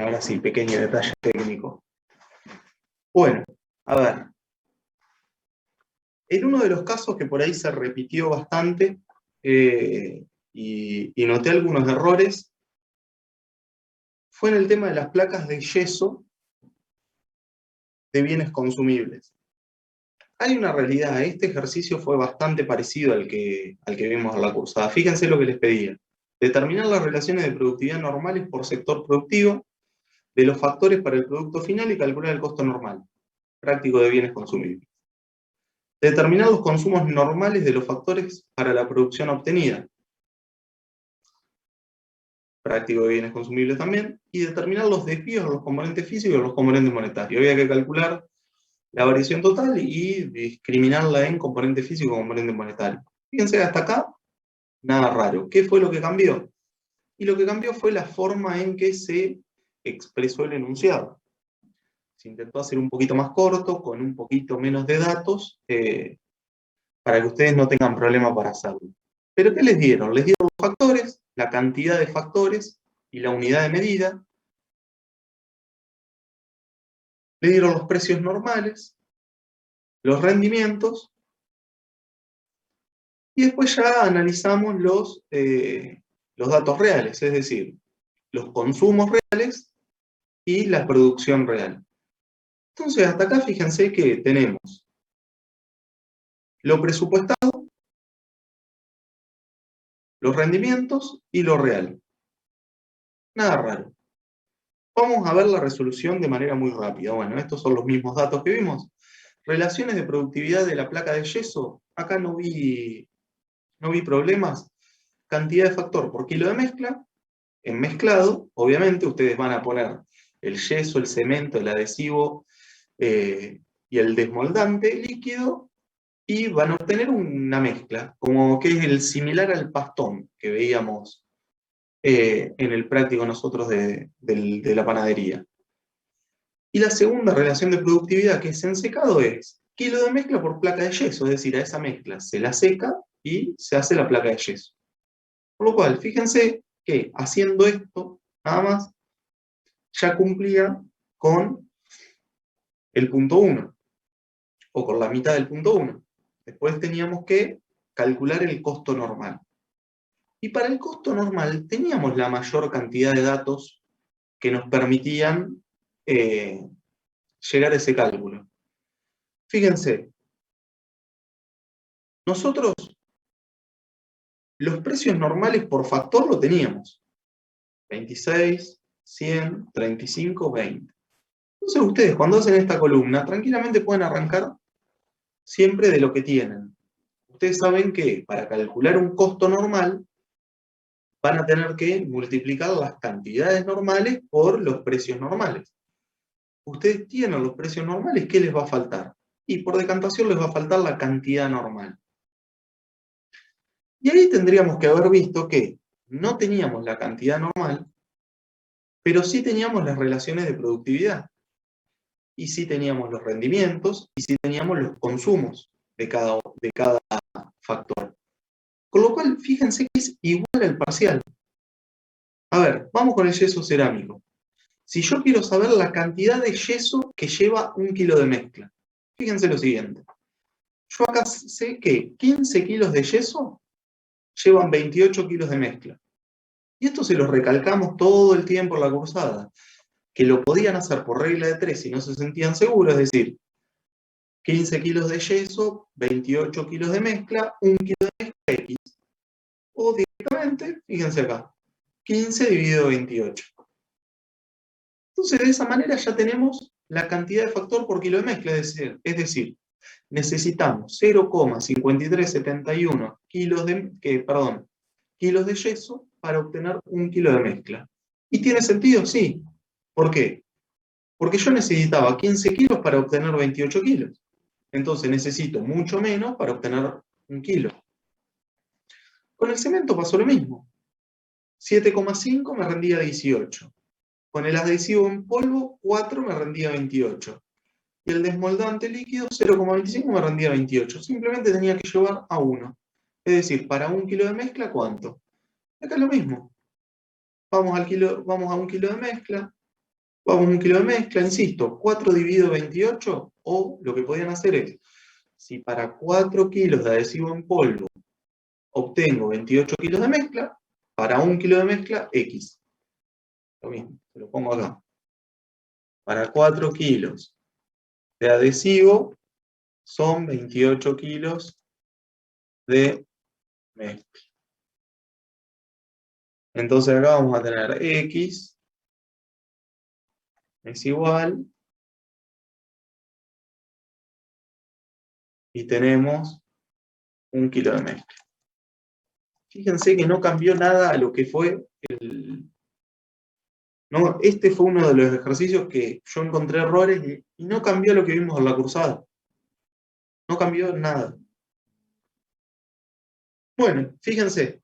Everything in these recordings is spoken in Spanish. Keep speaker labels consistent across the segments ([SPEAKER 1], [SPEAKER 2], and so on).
[SPEAKER 1] Ahora sí, pequeño detalle técnico. Bueno, a ver. En uno de los casos que por ahí se repitió bastante y noté algunos errores, fue en el tema de las placas de yeso de bienes consumibles. Hay una realidad, este ejercicio fue bastante parecido al que vimos en la cursada. Fíjense lo que les pedía. Determinar las relaciones de productividad normales por sector productivo, de los factores para el producto final y calcular el costo normal, práctico de bienes consumibles. Determinar los consumos normales de los factores para la producción obtenida, práctico de bienes consumibles también, y determinar los desvíos de los componentes físicos y los componentes monetarios. Había que calcular la variación total y discriminarla en componente físico y componente monetario. Fíjense, hasta acá, nada raro. ¿Qué fue lo que cambió? Y lo que cambió fue la forma en que se expresó el enunciado. Se intentó hacer un poquito más corto, con un poquito menos de datos, para que ustedes no tengan problema para hacerlo. ¿Pero qué les dieron? Les dieron los factores, la cantidad de factores y la unidad de medida. Le dieron los precios normales, los rendimientos, y después ya analizamos los datos reales, es decir, los consumos reales y la producción real. Entonces, hasta acá fíjense que tenemos lo presupuestado, los rendimientos y lo real. Nada raro. Vamos a ver la resolución de manera muy rápida. Bueno, estos son los mismos datos que vimos. Relaciones de productividad de la placa de yeso. Acá no vi problemas. Cantidad de factor por kilo de mezcla. En mezclado, obviamente, ustedes van a poner el yeso, el cemento, el adhesivo y el desmoldante líquido y van a obtener una mezcla, como que es el similar al pastón que veíamos en el práctico nosotros de la panadería. Y la segunda relación de productividad que es en secado es kilo de mezcla por placa de yeso, es decir, a esa mezcla se la seca y se hace la placa de yeso. Por lo cual, fíjense que haciendo esto, nada más, ya cumplía con el punto 1, o con la mitad del punto 1. Después teníamos que calcular el costo normal. Y para el costo normal teníamos la mayor cantidad de datos que nos permitían llegar a ese cálculo. Fíjense, nosotros los precios normales por factor lo teníamos. 26, 100, 35, 20. Entonces ustedes cuando hacen esta columna tranquilamente pueden arrancar siempre de lo que tienen. Ustedes saben que para calcular un costo normal van a tener que multiplicar las cantidades normales por los precios normales. Ustedes tienen los precios normales, ¿qué les va a faltar? Y por decantación les va a faltar la cantidad normal. Y ahí tendríamos que haber visto que no teníamos la cantidad normal, pero sí teníamos las relaciones de productividad. Y sí teníamos los rendimientos, y sí teníamos los consumos de cada factor. Con lo cual, fíjense que es igual al parcial. A ver, vamos con el yeso cerámico. Si yo quiero saber la cantidad de yeso que lleva un kilo de mezcla, fíjense lo siguiente. Yo acá sé que 15 kilos de yeso llevan 28 kilos de mezcla. Y esto se lo recalcamos todo el tiempo en la cursada, que lo podían hacer por regla de 3 si no se sentían seguros, es decir, 15 kilos de yeso, 28 kilos de mezcla, 1 kilo de mezcla X. O directamente, fíjense acá, 15 dividido 28. Entonces, de esa manera ya tenemos la cantidad de factor por kilo de mezcla, es decir, necesitamos 0,5371 kilos de yeso para obtener 1 kilo de mezcla. ¿Y tiene sentido? Sí. ¿Por qué? Porque yo necesitaba 15 kilos para obtener 28 kilos. Entonces necesito mucho menos para obtener 1 kilo. Con el cemento pasó lo mismo. 7,5 me rendía 18. Con el adhesivo en polvo, 4 me rendía 28. Y el desmoldante líquido, 0,25 me rendía 28. Simplemente tenía que llevar a 1. Es decir, para 1 kilo de mezcla, ¿cuánto? Acá es lo mismo. Vamos a 1 kilo de mezcla, Vamos a 1 kilo de mezcla, insisto, 4 dividido 28, o lo que podían hacer es, si para 4 kilos de adhesivo en polvo obtengo 28 kilos de mezcla, para 1 kilo de mezcla, X. Lo mismo, se lo pongo acá. Para 4 kilos de adhesivo son 28 kilos de mezcla. Entonces acá vamos a tener X es igual, y tenemos 1 kilo de mezcla. Fíjense que no cambió nada a lo que fue el... No, este fue uno de los ejercicios que yo encontré errores y no cambió lo que vimos en la cursada. No cambió nada. Bueno, fíjense.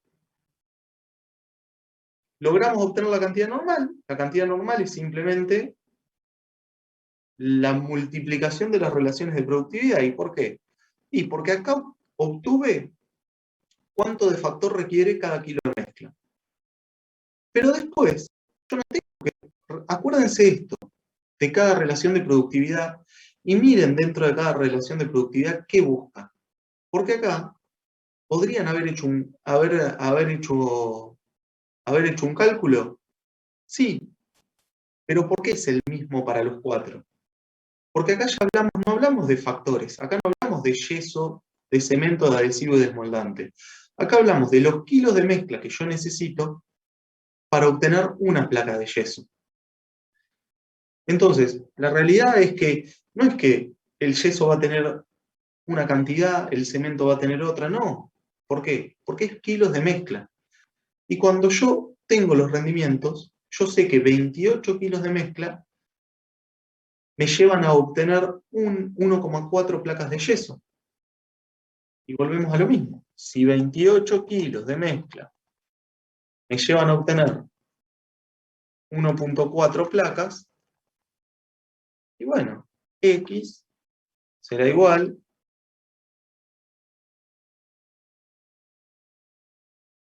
[SPEAKER 1] Logramos obtener la cantidad normal. La cantidad normal es simplemente la multiplicación de las relaciones de productividad. ¿Y por qué? Y porque acá obtuve cuánto de factor requiere cada kilo de mezcla. Pero después, yo no tengo que... Acuérdense esto, de cada relación de productividad, y miren dentro de cada relación de productividad qué busca. Porque acá podrían haber hecho haber hecho un cálculo. Sí, pero ¿por qué es el mismo para los 4? Porque acá ya no hablamos de factores, acá no hablamos de yeso, de cemento, de adhesivo y desmoldante. Acá hablamos de los kilos de mezcla que yo necesito para obtener una placa de yeso. Entonces, la realidad es que no es que el yeso va a tener una cantidad, el cemento va a tener otra, no. ¿Por qué? Porque es kilos de mezcla. Y cuando yo tengo los rendimientos, yo sé que 28 kilos de mezcla me llevan a obtener 1,4 placas de yeso. Y volvemos a lo mismo. Si 28 kilos de mezcla me llevan a obtener 1,4 placas, y bueno, X será igual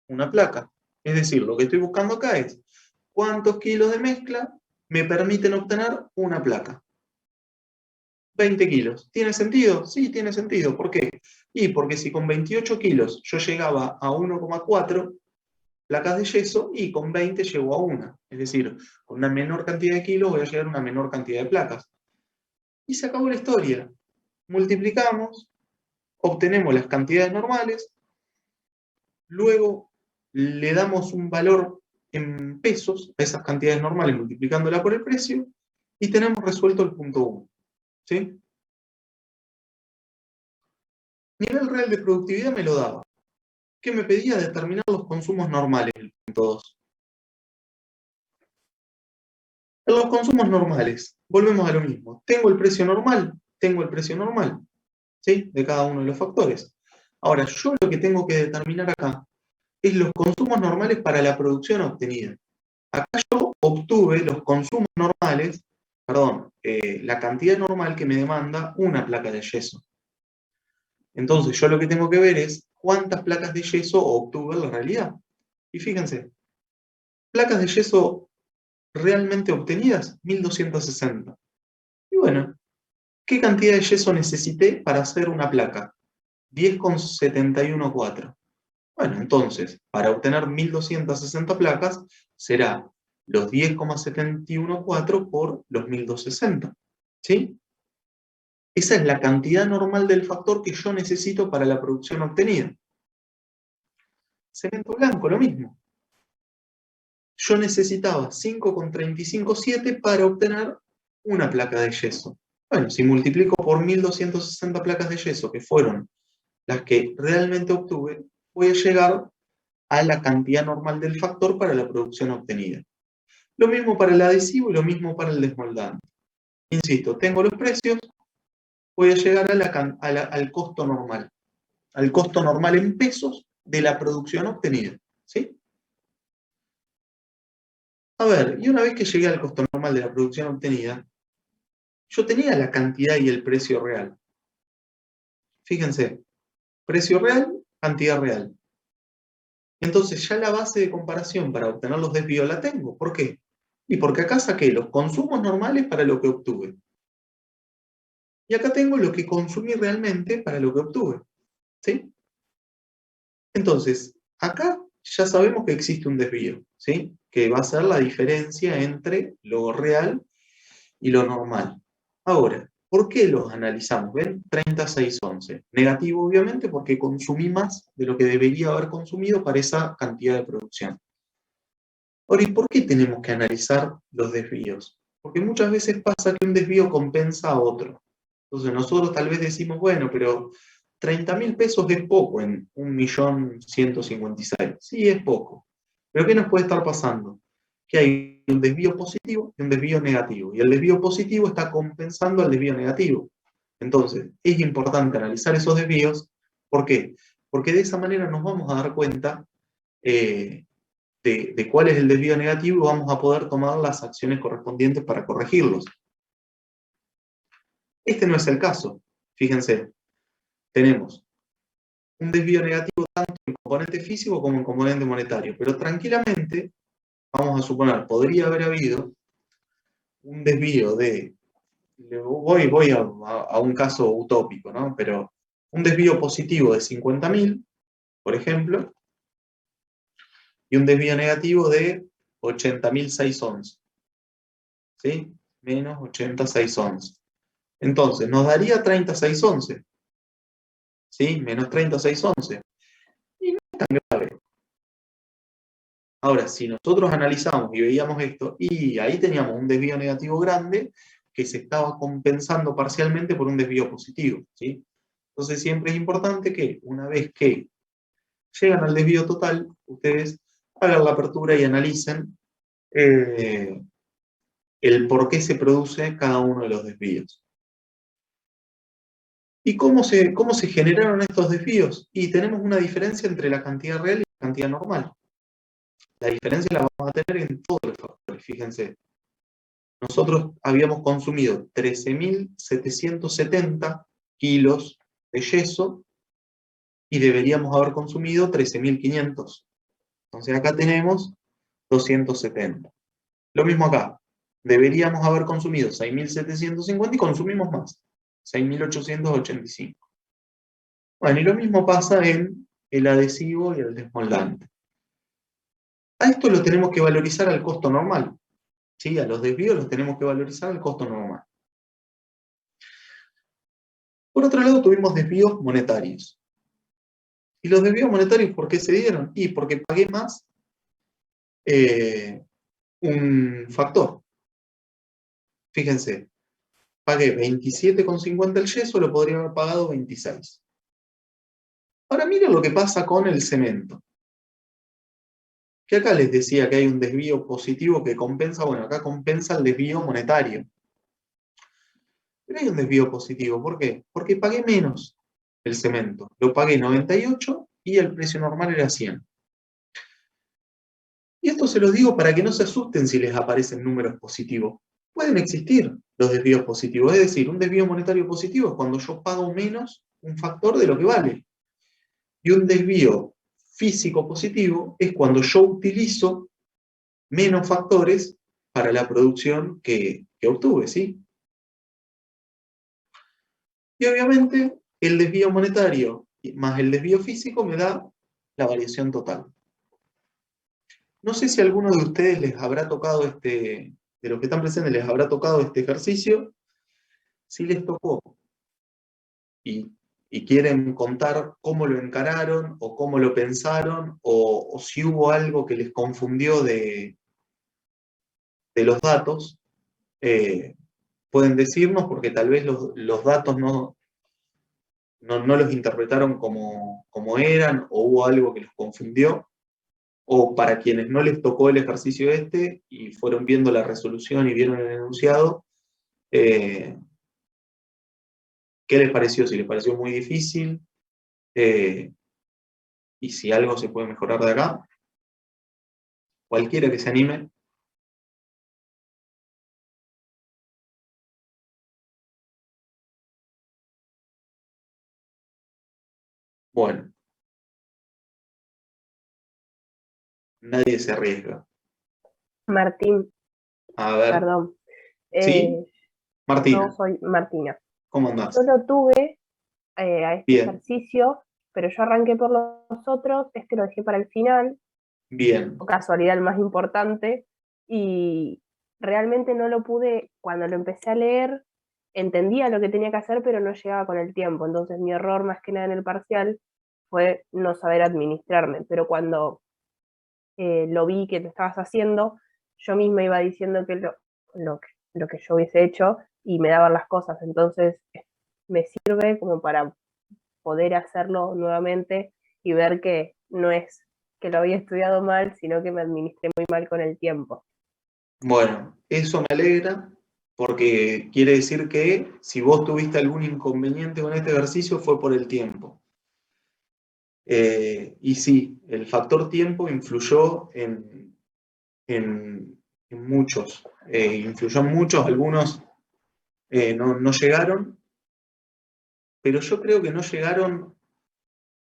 [SPEAKER 1] a una placa. Es decir, lo que estoy buscando acá es cuántos kilos de mezcla me permiten obtener una placa. 20 kilos. ¿Tiene sentido? Sí, tiene sentido. ¿Por qué? Y porque si con 28 kilos yo llegaba a 1,4 placas de yeso, y con 20 llego a 1. Es decir, con una menor cantidad de kilos voy a llegar a una menor cantidad de placas. Y se acabó la historia. Multiplicamos, obtenemos las cantidades normales, luego le damos un valor en pesos a esas cantidades normales multiplicándola por el precio, y tenemos resuelto el punto 1. ¿Sí? Nivel real de productividad me lo daba. ¿Qué me pedía? Determinar los consumos normales del punto 2. En los consumos normales, volvemos a lo mismo. Tengo el precio normal, ¿sí? De cada uno de los factores. Ahora, yo lo que tengo que determinar acá es los consumos normales para la producción obtenida. Acá yo obtuve los consumos normales, la cantidad normal que me demanda una placa de yeso. Entonces yo lo que tengo que ver es cuántas placas de yeso obtuve en la realidad. Y fíjense, placas de yeso realmente obtenidas, 1260. Y bueno, ¿qué cantidad de yeso necesité para hacer una placa? 10,714. Bueno, entonces, para obtener 1260 placas, será los 10,714 por los 1260. ¿Sí? Esa es la cantidad normal del factor que yo necesito para la producción obtenida. Cemento blanco, lo mismo. Yo necesitaba 5,357 para obtener una placa de yeso. Bueno, si multiplico por 1260 placas de yeso, que fueron las que realmente obtuve, voy a llegar a la cantidad normal del factor para la producción obtenida. Lo mismo para el adhesivo y lo mismo para el desmoldante. Insisto, tengo los precios, voy a llegar al costo normal. Al costo normal en pesos de la producción obtenida. ¿Sí? A ver, y una vez que llegué al costo normal de la producción obtenida, yo tenía la cantidad y el precio real. Fíjense, precio real, cantidad real. Entonces ya la base de comparación para obtener los desvíos la tengo. ¿Por qué? Y porque acá saqué los consumos normales para lo que obtuve. Y acá tengo lo que consumí realmente para lo que obtuve. ¿Sí? Entonces, acá ya sabemos que existe un desvío, ¿sí? Que va a ser la diferencia entre lo real y lo normal. Ahora, ¿por qué los analizamos? ¿Ven? 36,11. Negativo, obviamente, porque consumí más de lo que debería haber consumido para esa cantidad de producción. Ahora, ¿y por qué tenemos que analizar los desvíos? Porque muchas veces pasa que un desvío compensa a otro. Entonces nosotros tal vez decimos, bueno, pero 30.000 pesos es poco en 1.156.000. Sí, es poco. Pero ¿qué nos puede estar pasando? Que hay un desvío positivo y un desvío negativo. Y el desvío positivo está compensando al desvío negativo. Entonces, es importante analizar esos desvíos. ¿Por qué? Porque de esa manera nos vamos a dar cuenta eh, de cuál es el desvío negativo y vamos a poder tomar las acciones correspondientes para corregirlos. Este no es el caso. Fíjense, tenemos un desvío negativo tanto en componente físico como en componente monetario, pero tranquilamente, vamos a suponer, podría haber habido un desvío de, voy a un caso utópico, ¿no? Pero un desvío positivo de 50.000, por ejemplo, y un desvío negativo de 80.611, ¿sí? Menos 80.611. Entonces, nos daría 30.611, ¿sí? Menos 30.611. Y no es tan grave. Ahora, si nosotros analizamos y veíamos esto, y ahí teníamos un desvío negativo grande que se estaba compensando parcialmente por un desvío positivo, ¿sí? Entonces, siempre es importante que una vez que llegan al desvío total, ustedes hagan la apertura y analicen eh, el por qué se produce cada uno de los desvíos. ¿Y cómo se generaron estos desvíos? Y tenemos una diferencia entre la cantidad real y la cantidad normal. La diferencia la vamos a tener en todos los factores, fíjense. Nosotros habíamos consumido 13.770 kilos de yeso y deberíamos haber consumido 13.500. Entonces acá tenemos 270. Lo mismo acá. Deberíamos haber consumido 6.750 y consumimos más, 6.885. Bueno, y lo mismo pasa en el adhesivo y el desmoldante. A esto lo tenemos que valorizar al costo normal. ¿Sí? A los desvíos los tenemos que valorizar al costo normal. Por otro lado, tuvimos desvíos monetarios. ¿Y los desvíos monetarios por qué se dieron? Y porque pagué más un factor. Fíjense, pagué 27,50 el yeso, lo podría haber pagado 26. Ahora miren lo que pasa con el cemento. Que acá les decía que hay un desvío positivo que compensa, bueno, acá compensa el desvío monetario. Pero hay un desvío positivo, ¿por qué? Porque pagué menos el cemento. Lo pagué 98 y el precio normal era 100. Y esto se los digo para que no se asusten si les aparecen números positivos. Pueden existir los desvíos positivos, es decir, un desvío monetario positivo es cuando yo pago menos un factor de lo que vale. Y un desvío físico positivo es cuando yo utilizo menos factores para la producción que obtuve, ¿sí? Y obviamente el desvío monetario más el desvío físico me da la variación total. No sé si a alguno de ustedes les habrá tocado de los que están presentes les habrá tocado este ejercicio. Si les tocó y, y quieren contar cómo lo encararon o cómo lo pensaron o si hubo algo que les confundió de los datos, eh, pueden decirnos porque tal vez los datos no los interpretaron como eran o hubo algo que los confundió. O para quienes no les tocó el ejercicio y fueron viendo la resolución y vieron el enunciado, eh, ¿qué les pareció? Si les pareció muy difícil eh, y si algo se puede mejorar de acá. Cualquiera que se anime. Bueno, nadie se arriesga.
[SPEAKER 2] Martín,
[SPEAKER 1] A ver,
[SPEAKER 2] Perdón.
[SPEAKER 1] ¿sí?
[SPEAKER 2] Yo
[SPEAKER 1] Martina,
[SPEAKER 2] soy Martina.
[SPEAKER 1] ¿cómo
[SPEAKER 2] Yo
[SPEAKER 1] andás?
[SPEAKER 2] lo tuve a este
[SPEAKER 1] Bien,
[SPEAKER 2] ejercicio, pero yo arranqué por los otros, este lo dejé para el final,
[SPEAKER 1] bien.
[SPEAKER 2] o casualidad el más importante, y realmente no lo pude, cuando lo empecé a leer, entendía lo que tenía que hacer, pero no llegaba con el tiempo. Entonces mi error más que nada en el parcial fue no saber administrarme, pero cuando lo vi que te estabas haciendo, yo misma iba diciendo que lo que yo hubiese hecho y me daban las cosas. Entonces me sirve como para poder hacerlo nuevamente y ver que no es que lo había estudiado mal, sino que me administré muy mal con el tiempo.
[SPEAKER 1] Bueno, eso me alegra porque quiere decir que si vos tuviste algún inconveniente con este ejercicio fue por el tiempo. Y sí, el factor tiempo influyó en muchos. Influyó en muchos, algunos no llegaron, pero yo creo que no llegaron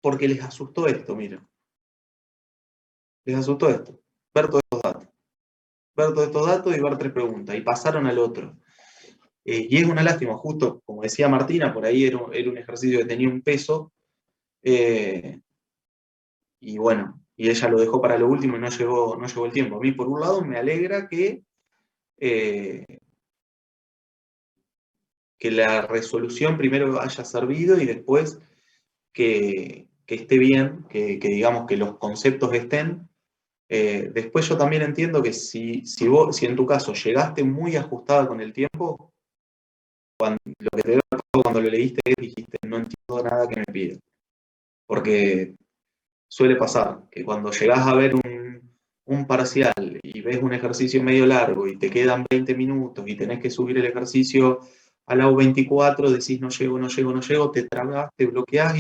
[SPEAKER 1] porque les asustó esto, mira. Les asustó esto. Ver todos estos datos. Ver todos estos datos y ver 3 preguntas. Y pasaron al otro. Y es una lástima, justo como decía Martina, por ahí era un ejercicio que tenía un peso. eh, y bueno, y ella lo dejó para lo último y no llegó el tiempo. A mí, por un lado, me alegra eh, que la resolución primero haya servido y después que esté bien, que digamos que los conceptos estén. Después yo también entiendo que si en tu caso llegaste muy ajustada con el tiempo, lo que te debe haber pasado cuando lo leíste es dijiste, no entiendo nada que me pide. Porque suele pasar que cuando llegás a ver un parcial y ves un ejercicio medio largo y te quedan 20 minutos y tenés que subir el ejercicio al lado 24, decís no llego, no llego, no llego, te trabas, te bloqueás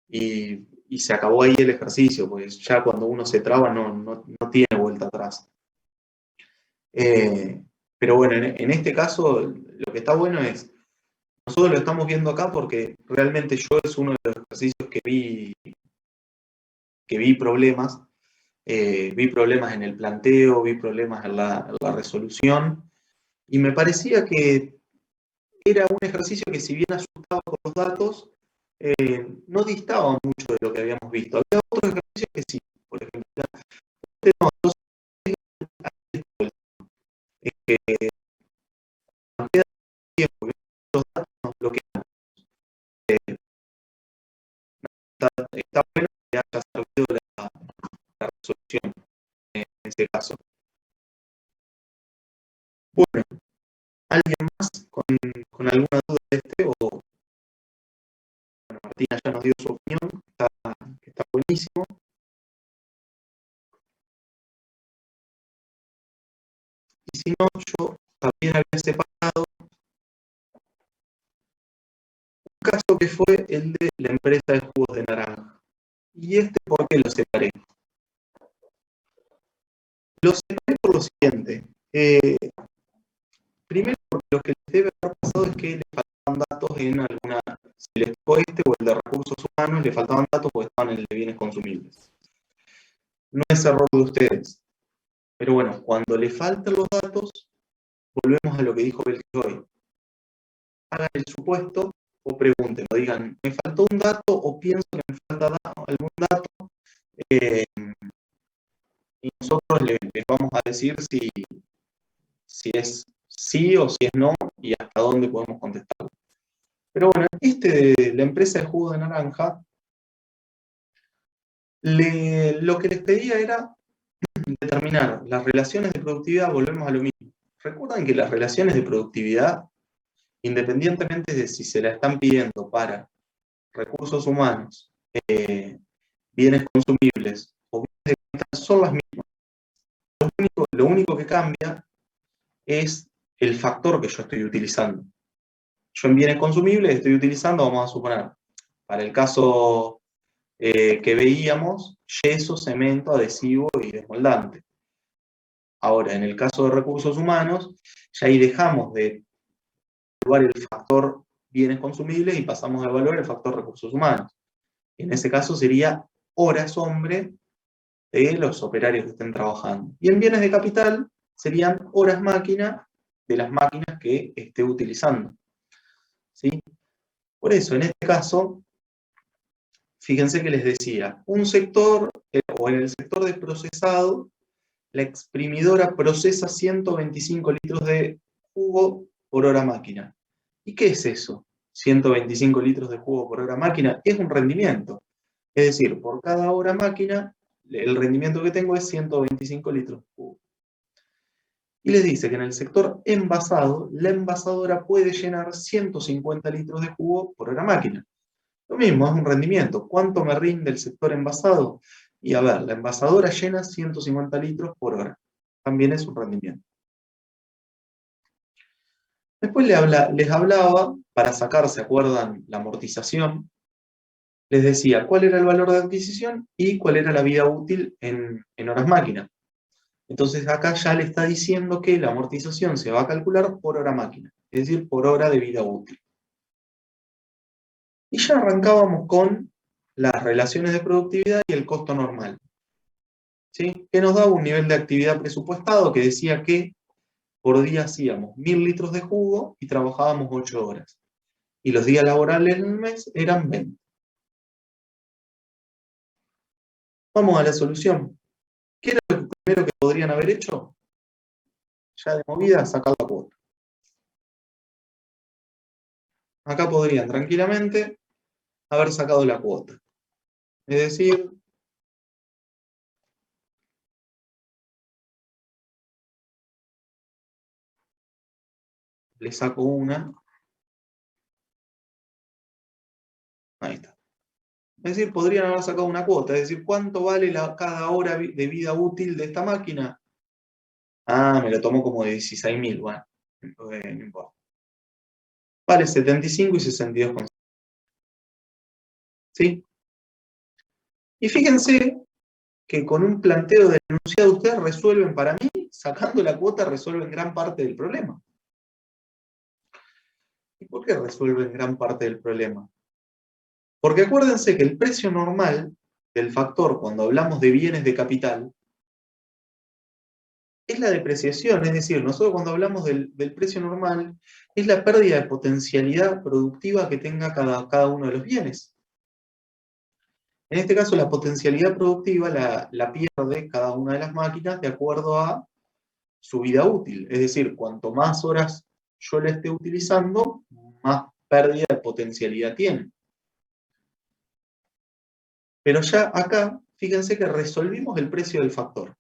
[SPEAKER 1] y se acabó ahí el ejercicio, pues ya cuando uno se traba no tiene vuelta atrás. Pero bueno, en este caso lo que está bueno es, nosotros lo estamos viendo acá porque realmente yo es uno de los ejercicios que vi problemas. Vi problemas en el planteo, vi problemas en la resolución, y me parecía que era un ejercicio que, si bien asustaba con los datos, no distaba mucho de lo que habíamos visto. Había otros ejercicios que sí, por ejemplo, este no, entonces, que nos queda tiempo, los datos nos bloquean. Está bueno que haya servido la resolución en ese caso. Bueno, ¿alguien más con alguna duda de este? O Martina ya nos dio su opinión, que está buenísimo. Y si no, yo también había separado un caso que fue el de la empresa de jugos de naranja. ¿Y por qué lo separé? Lo separé por lo siguiente. Primero, porque lo que les debe haber pasado es que le faltaban datos en alguna. Si les tocó este o el de recursos humanos, le faltaban datos porque estaban en el de bienes consumibles. No es error de ustedes. Pero bueno, cuando le faltan los datos, volvemos a lo que dijo Belkis hoy. Hagan el supuesto o pregunten, o digan, me faltó un dato o pienso que me falta algún dato, eh, y nosotros les vamos a decir si es sí o si es no y hasta dónde podemos contestar. Pero bueno, la empresa de jugo de naranja, lo que les pedía era determinar las relaciones de productividad. Volvemos a lo mismo. Recuerden que las relaciones de productividad, independientemente de si se la están pidiendo para recursos humanos, bienes consumibles o bienes de capital, son las mismas. Lo único que cambia es el factor que yo estoy utilizando. Yo en bienes consumibles estoy utilizando, vamos a suponer, para el caso que veíamos, yeso, cemento, adhesivo y desmoldante. Ahora, en el caso de recursos humanos, ya ahí dejamos de evaluar el factor bienes consumibles y pasamos a evaluar el factor recursos humanos. En ese caso sería horas hombre de los operarios que estén trabajando. Y en bienes de capital, serían horas máquina de las máquinas que esté utilizando. ¿Sí? Por eso, en este caso, fíjense que les decía, un sector, o en el sector de procesado, la exprimidora procesa 125 litros de jugo por hora máquina. ¿Y qué es eso? 125 litros de jugo por hora máquina es un rendimiento. Es decir, por cada hora máquina, el rendimiento que tengo es 125 litros de jugo. Y les dice que en el sector envasado, la envasadora puede llenar 150 litros de jugo por hora máquina. Lo mismo, es un rendimiento. ¿Cuánto me rinde el sector envasado? Y a ver, la envasadora llena 150 litros por hora. También es un rendimiento. Después les hablaba, para sacar, ¿se acuerdan? La amortización. Les decía cuál era el valor de adquisición y cuál era la vida útil en horas máquina. Entonces acá ya le está diciendo que la amortización se va a calcular por hora máquina, es decir, por hora de vida útil. Y ya arrancábamos con las relaciones de productividad y el costo normal, ¿sí? Que nos daba un nivel de actividad presupuestado que decía que por día hacíamos 1000 litros de jugo y trabajábamos 8 horas. Y los días laborables en el mes eran 20. Vamos a la solución. ¿Qué era lo primero que podrían haber hecho? Ya de movida, sacar la cuota. Acá podrían tranquilamente haber sacado la cuota. Es decir, le saco una. Ahí está. Es decir, podrían haber sacado una cuota. Es decir, ¿cuánto vale cada hora de vida útil de esta máquina? Ah, me lo tomó como de 16.000. Bueno, no importa. Vale 75 y 62,5. ¿Sí? Y fíjense que con un planteo de enunciado ustedes resuelven, para mí, sacando la cuota, resuelven gran parte del problema. ¿Y por qué resuelven gran parte del problema? Porque acuérdense que el precio normal del factor, cuando hablamos de bienes de capital, es la depreciación. Es decir, nosotros cuando hablamos del precio normal, es la pérdida de potencialidad productiva que tenga cada uno de los bienes. En este caso, la potencialidad productiva la pierde cada una de las máquinas de acuerdo a su vida útil. Es decir, cuanto más horas yo la esté utilizando, más pérdida de potencialidad tiene. Pero ya acá, fíjense que resolvimos el precio del factor.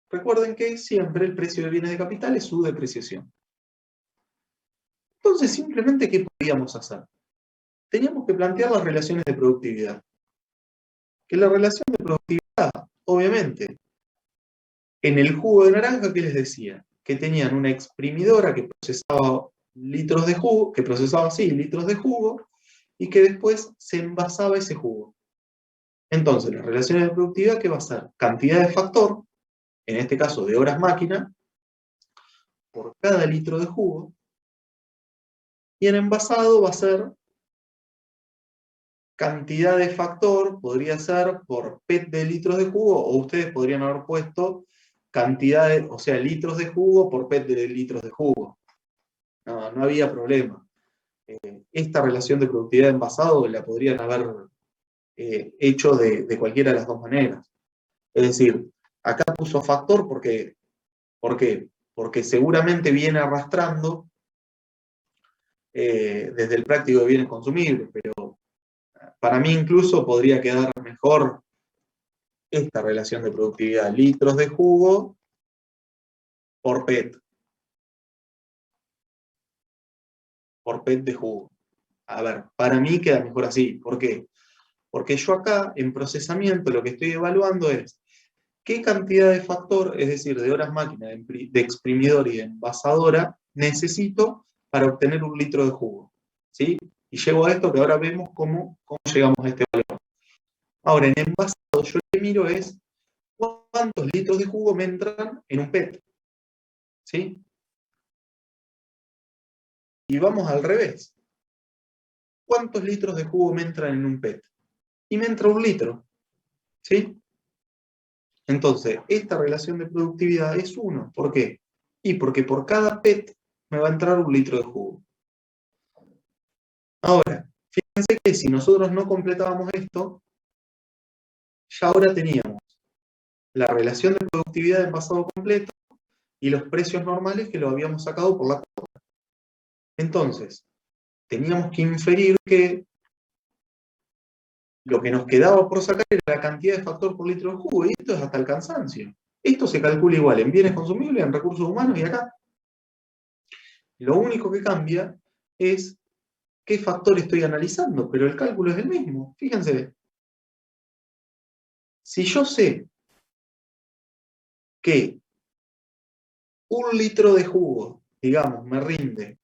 [SPEAKER 1] Recuerden que siempre el precio de bienes de capital es su depreciación. Entonces, simplemente, ¿qué podíamos hacer? Teníamos que plantear las relaciones de productividad. Que la relación de productividad, obviamente, en el jugo de naranja, ¿qué les decía? Que tenían una exprimidora que procesaba litros de jugo, que procesaba, sí, litros de jugo, y que después se envasaba ese jugo. Entonces, las relaciones de productividad, ¿qué va a ser? Cantidad de factor, en este caso de horas máquina, por cada litro de jugo, y en envasado va a ser cantidad de factor, podría ser por PET de litros de jugo, o ustedes podrían haber puesto cantidad de, o sea, litros de jugo por PET de litros de jugo. No había problema. Esta relación de productividad de envasado la podrían haber hecho de cualquiera de las dos maneras. Es decir, acá puso factor porque, ¿por qué? Porque seguramente viene arrastrando desde el práctico de bienes consumibles, pero para mí incluso podría quedar mejor esta relación de productividad, litros de jugo por PET. Por PET de jugo. A ver, para mí queda mejor así. ¿Por qué? Porque yo acá, en procesamiento, lo que estoy evaluando es qué cantidad de factor, es decir, de horas máquina, de exprimidor y de envasadora, necesito para obtener un litro de jugo. ¿Sí? Y llego a esto que ahora vemos cómo llegamos a este valor. Ahora, en envasado, yo lo que miro es cuántos litros de jugo me entran en un PET. ¿Sí? Y vamos al revés. ¿Cuántos litros de jugo me entran en un PET? Y me entra 1 litro. ¿Sí? Entonces, esta relación de productividad es 1. ¿Por qué? Y porque por cada PET me va a entrar 1 litro de jugo. Ahora, fíjense que si nosotros no completábamos esto, ya ahora teníamos la relación de productividad de envasado completo y los precios normales que lo habíamos sacado por la cuota. Entonces, teníamos que inferir que lo que nos quedaba por sacar era la cantidad de factor por litro de jugo, y esto es hasta el cansancio. Esto se calcula igual en bienes consumibles, en recursos humanos y acá. Lo único que cambia es qué factor estoy analizando, pero el cálculo es el mismo. Fíjense, si yo sé que 1 litro de jugo, digamos, me rinde,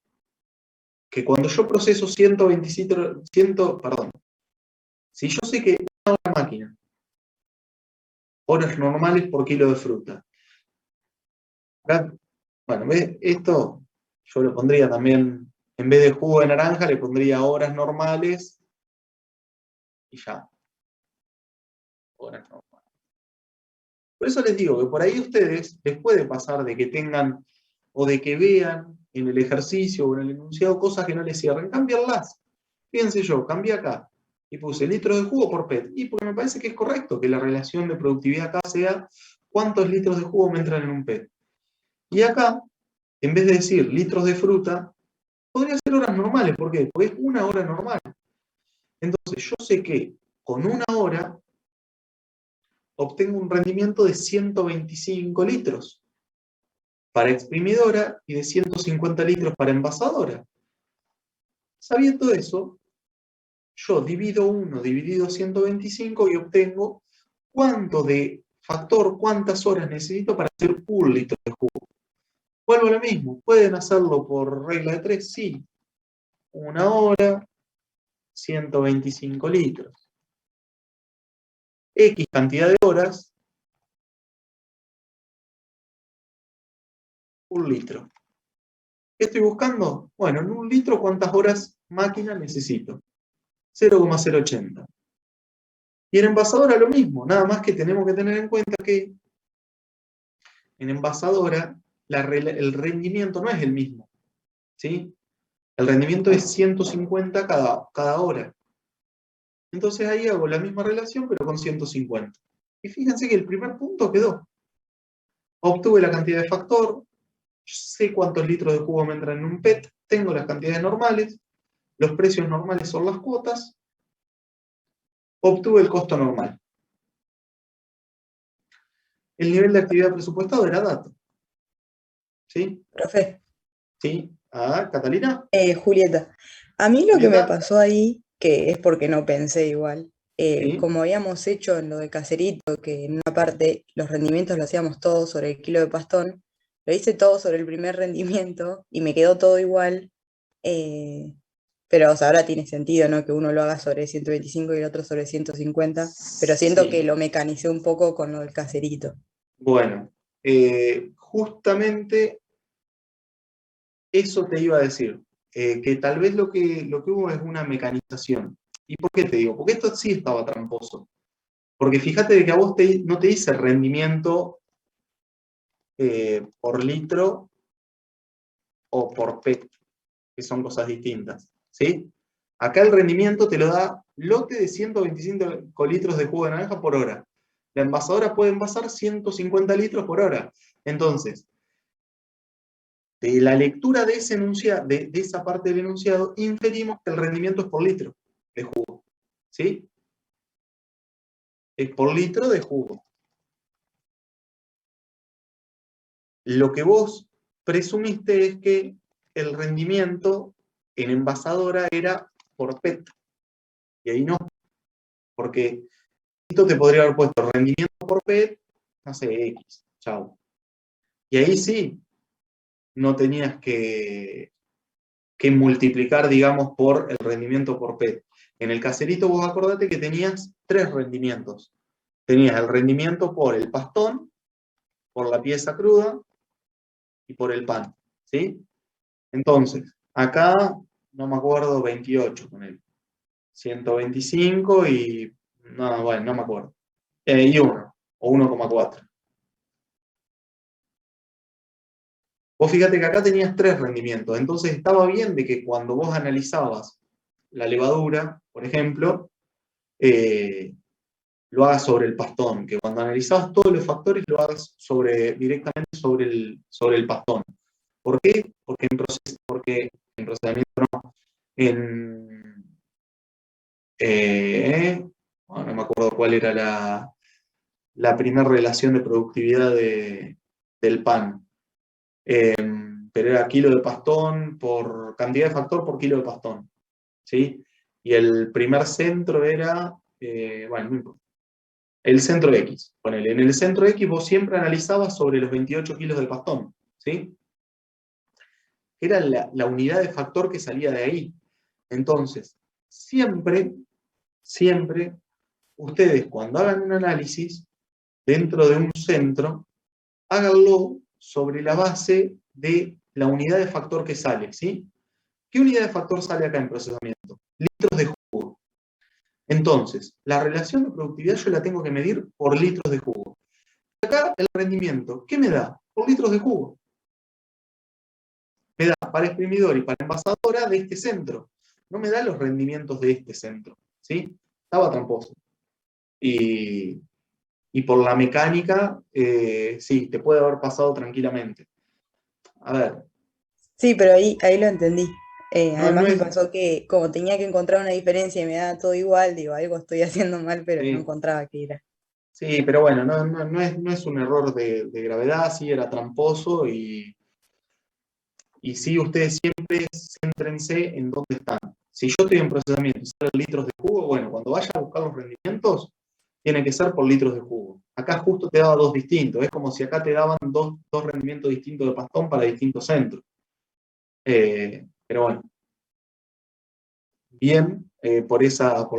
[SPEAKER 1] que cuando yo proceso 125, si yo sé que una máquina, horas normales por kilo de fruta. Bueno, ¿ves? Esto yo lo pondría también, en vez de jugo de naranja, le pondría horas normales y ya. Horas normales. Por eso les digo que por ahí a ustedes les puede pasar de que tengan o de que vean en el ejercicio o en el enunciado cosas que no les cierren. Cámbianlas. Fíjense yo, cambié acá y puse litros de jugo por PET. Y porque me parece que es correcto que la relación de productividad acá sea cuántos litros de jugo me entran en un PET. Y acá, en vez de decir litros de fruta, podría ser horas normales. ¿Por qué? Porque es una hora normal. Entonces yo sé que con una hora obtengo un rendimiento de 125 litros para exprimidora y de 150 litros para envasadora. Sabiendo eso, yo divido 1 dividido 125 y obtengo cuánto de factor, cuántas horas necesito para hacer 1 litro de jugo. Vuelvo a lo mismo, ¿pueden hacerlo por regla de 3? Sí. 1 hora, 125 litros. X cantidad de horas, 1 litro. ¿Qué estoy buscando? Bueno, en 1 litro, ¿cuántas horas máquina necesito? 0,080. Y en envasadora lo mismo, nada más que tenemos que tener en cuenta que en envasadora el rendimiento no es el mismo, ¿sí? El rendimiento es 150 cada hora. Entonces ahí hago la misma relación, pero con 150. Y fíjense que el primer punto quedó. Obtuve la cantidad de factor, sé cuántos litros de jugo me entran en un PET, tengo las cantidades normales, los precios normales son las cuotas, obtuve el costo normal. El nivel de actividad presupuestado era dato. ¿Sí?
[SPEAKER 3] Profe,
[SPEAKER 1] ¿Sí? Ah, Catalina.
[SPEAKER 3] Julieta, a mí lo que me
[SPEAKER 1] Julieta.
[SPEAKER 3] pasó ahí, que es porque no pensé igual,
[SPEAKER 1] Sí.
[SPEAKER 3] como habíamos hecho en lo de Caserito, que en una parte los rendimientos lo hacíamos todos sobre el kilo de pastón, lo hice todo sobre el primer rendimiento y me quedó todo igual, pero o sea, ahora tiene sentido, ¿no? Que uno lo haga sobre 125 y el otro sobre 150, pero siento que
[SPEAKER 1] Sí.
[SPEAKER 3] lo mecanicé un poco con lo del Caserito.
[SPEAKER 1] Bueno, justamente eso te iba a decir, que tal vez lo que hubo es una mecanización. ¿Y por qué te digo? Porque esto sí estaba tramposo. Porque fíjate de que a vos no te dice rendimiento por litro o por PET, que son cosas distintas, ¿sí? Acá el rendimiento te lo da lote de 125 litros de jugo de naranja por hora. La envasadora puede envasar 150 litros por hora. Entonces, de la lectura de ese enunciado, de esa parte del enunciado, inferimos que el rendimiento es por litro de jugo. ¿Sí? Es por litro de jugo. Lo que vos presumiste es que el rendimiento en envasadora era por PET. Y ahí no. Porque esto te podría haber puesto rendimiento por PET, no sé, X. Chau. Y ahí sí, no tenías que multiplicar, digamos, por el rendimiento por PET. En el Caserito vos acordate que tenías 3 rendimientos. Tenías el rendimiento por el pastón, por la pieza cruda y por el pan. ¿Sí? Entonces, acá, no me acuerdo, 28 con él. 125 y... No, bueno, no me acuerdo. Y 1, o 1,4. Vos fíjate que acá tenías 3 rendimientos, entonces estaba bien de que cuando vos analizabas la levadura, por ejemplo, lo hagas sobre el pastón, que cuando analizabas todos los factores lo hagas directamente sobre el pastón. ¿Por qué? Porque en procesamiento no, bueno, no me acuerdo cuál era la primera relación de productividad del pan. Pero era kilo de pastón por cantidad de factor por kilo de pastón, ¿sí? Y el primer centro era, bueno, no importa, el centro X. Ponele, en el centro X vos siempre analizabas sobre los 28 kilos del pastón, ¿sí? Era la unidad de factor que salía de ahí. Entonces, siempre, ustedes cuando hagan un análisis dentro de un centro, háganlo sobre la base de la unidad de factor que sale, ¿sí? ¿Qué unidad de factor sale acá en procesamiento? Litros de jugo. Entonces, la relación de productividad yo la tengo que medir por litros de jugo. Acá el rendimiento, ¿qué me da? Por litros de jugo. Me da para exprimidor y para envasadora de este centro. No me da los rendimientos de este centro, ¿sí? Estaba tramposo. Y por la mecánica, sí, te puede haber pasado tranquilamente. A ver.
[SPEAKER 3] Sí, pero ahí lo entendí. Además
[SPEAKER 1] No
[SPEAKER 3] me
[SPEAKER 1] es,
[SPEAKER 3] pasó que como tenía que encontrar una diferencia y me daba todo igual, digo, algo estoy haciendo mal, pero no
[SPEAKER 1] sí,
[SPEAKER 3] encontraba qué era.
[SPEAKER 1] sí, pero bueno, no es un error de gravedad, sí era tramposo y sí, ustedes siempre céntrense en dónde están. Si yo estoy en procesamiento y salen litros de jugo, bueno, cuando vaya a buscar los rendimientos, tiene que ser por litros de jugo. Acá justo te daba 2 distintos, es como si acá te daban dos rendimientos distintos de pastón para distintos centros. Pero bueno, bien, por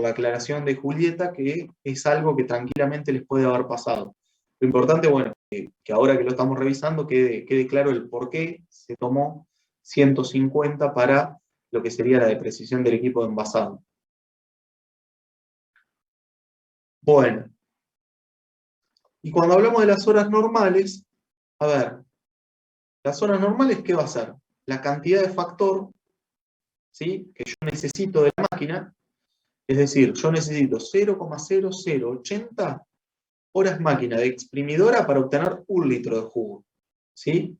[SPEAKER 1] la aclaración de Julieta, que es algo que tranquilamente les puede haber pasado. Lo importante, bueno, que ahora que lo estamos revisando quede claro el por qué se tomó 150 para lo que sería la deprecisión del equipo de envasado. Bueno, y cuando hablamos de las horas normales, a ver, las horas normales, ¿qué va a ser? La cantidad de factor, ¿sí?, que yo necesito de la máquina, es decir, yo necesito 0,0080 horas máquina de exprimidora para obtener 1 litro de jugo, ¿sí?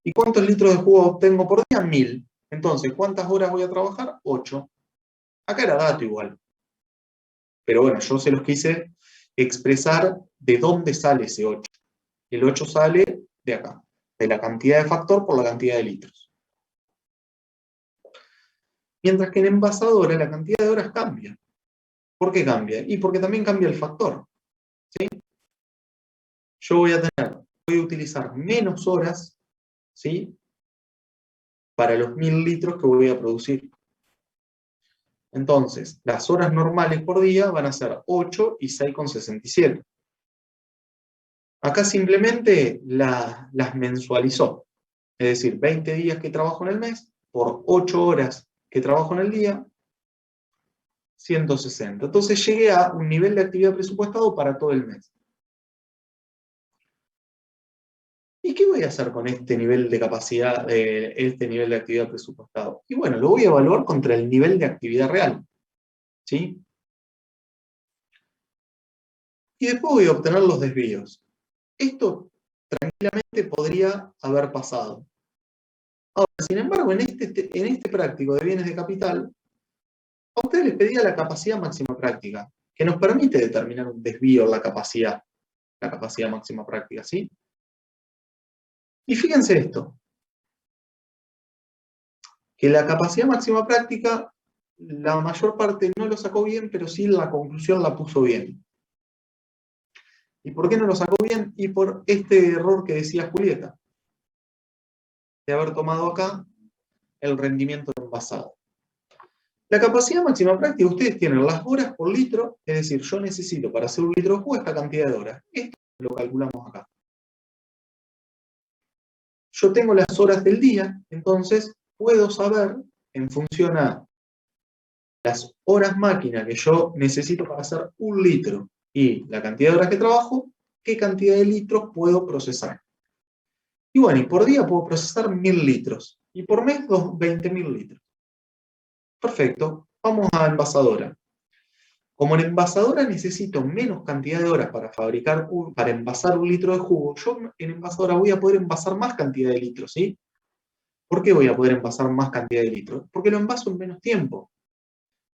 [SPEAKER 1] ¿Y cuántos litros de jugo obtengo por día? 1000. Entonces, ¿cuántas horas voy a trabajar? 8. Acá era dato igual. Pero bueno, yo se los quise expresar de dónde sale ese 8. El 8 sale de acá, de la cantidad de factor por la cantidad de litros. Mientras que en envasadora la cantidad de horas cambia. ¿Por qué cambia? Y porque también cambia el factor, ¿sí? Yo voy a utilizar menos horas, ¿sí?, para los 1000 litros que voy a producir. Entonces, las horas normales por día van a ser 8 y 6,67. Acá simplemente las mensualizó. Es decir, 20 días que trabajo en el mes, por 8 horas que trabajo en el día, 160. Entonces llegué a un nivel de actividad presupuestado para todo el mes. ¿Y qué voy a hacer con este nivel de capacidad, este nivel de actividad presupuestado? Y bueno, lo voy a evaluar contra el nivel de actividad real, ¿sí? Y después voy a obtener los desvíos. Esto tranquilamente podría haber pasado. Ahora, sin embargo, en este práctico de bienes de capital, a ustedes les pedía la capacidad máxima práctica, que nos permite determinar un desvío en la capacidad máxima práctica, ¿sí? Y fíjense esto, que la capacidad máxima práctica, la mayor parte no lo sacó bien, pero sí la conclusión la puso bien. ¿Y por qué no lo sacó bien? Y por este error que decía Julieta, de haber tomado acá el rendimiento envasado. La capacidad máxima práctica, ustedes tienen las horas por litro, es decir, yo necesito para hacer 1 litro de jugo esta cantidad de horas. Esto lo calculamos acá. Yo tengo las horas del día, entonces puedo saber, en función a las horas máquina que yo necesito para hacer 1 litro y la cantidad de horas que trabajo, qué cantidad de litros puedo procesar. Y bueno, y por día puedo procesar 1000 litros. Y por mes, 20.000 litros. Perfecto. Vamos a envasadora. Como en envasadora necesito menos cantidad de horas para para envasar 1 litro de jugo, yo en envasadora voy a poder envasar más cantidad de litros, ¿sí? ¿Por qué voy a poder envasar más cantidad de litros? Porque lo envaso en menos tiempo.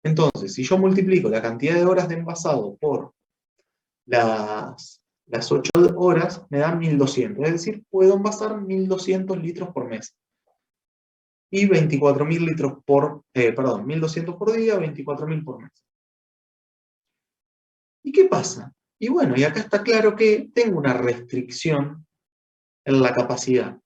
[SPEAKER 1] Entonces, si yo multiplico la cantidad de horas de envasado por las 8 horas, me da 1200. Es decir, puedo envasar 1200 litros por mes. Y 24.000 litros 1200 por día, 24.000 por mes. ¿Y qué pasa? Y bueno, y acá está claro que tengo una restricción en la capacidad.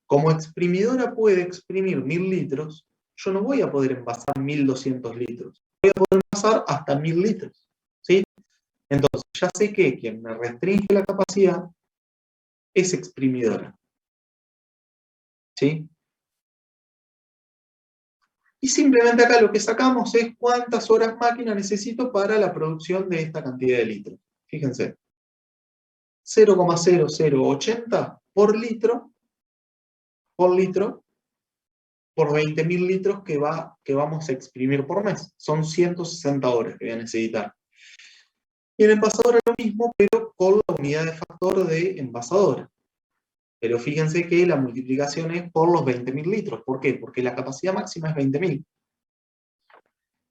[SPEAKER 1] Como exprimidora puede exprimir 1000 litros, yo no voy a poder envasar 1200 litros. Voy a poder envasar hasta 1000 litros. ¿Sí? Entonces, ya sé que quien me restringe la capacidad es exprimidora. ¿Sí? Y simplemente acá lo que sacamos es cuántas horas máquina necesito para la producción de esta cantidad de litros. Fíjense. 0,0080 por litro por 20.000 litros que vamos a exprimir por mes. Son 160 horas que voy a necesitar. Y en envasadora lo mismo, pero con la unidad de factor de envasadora. Pero fíjense que la multiplicación es por los 20.000 litros. ¿Por qué? Porque la capacidad máxima es 20.000.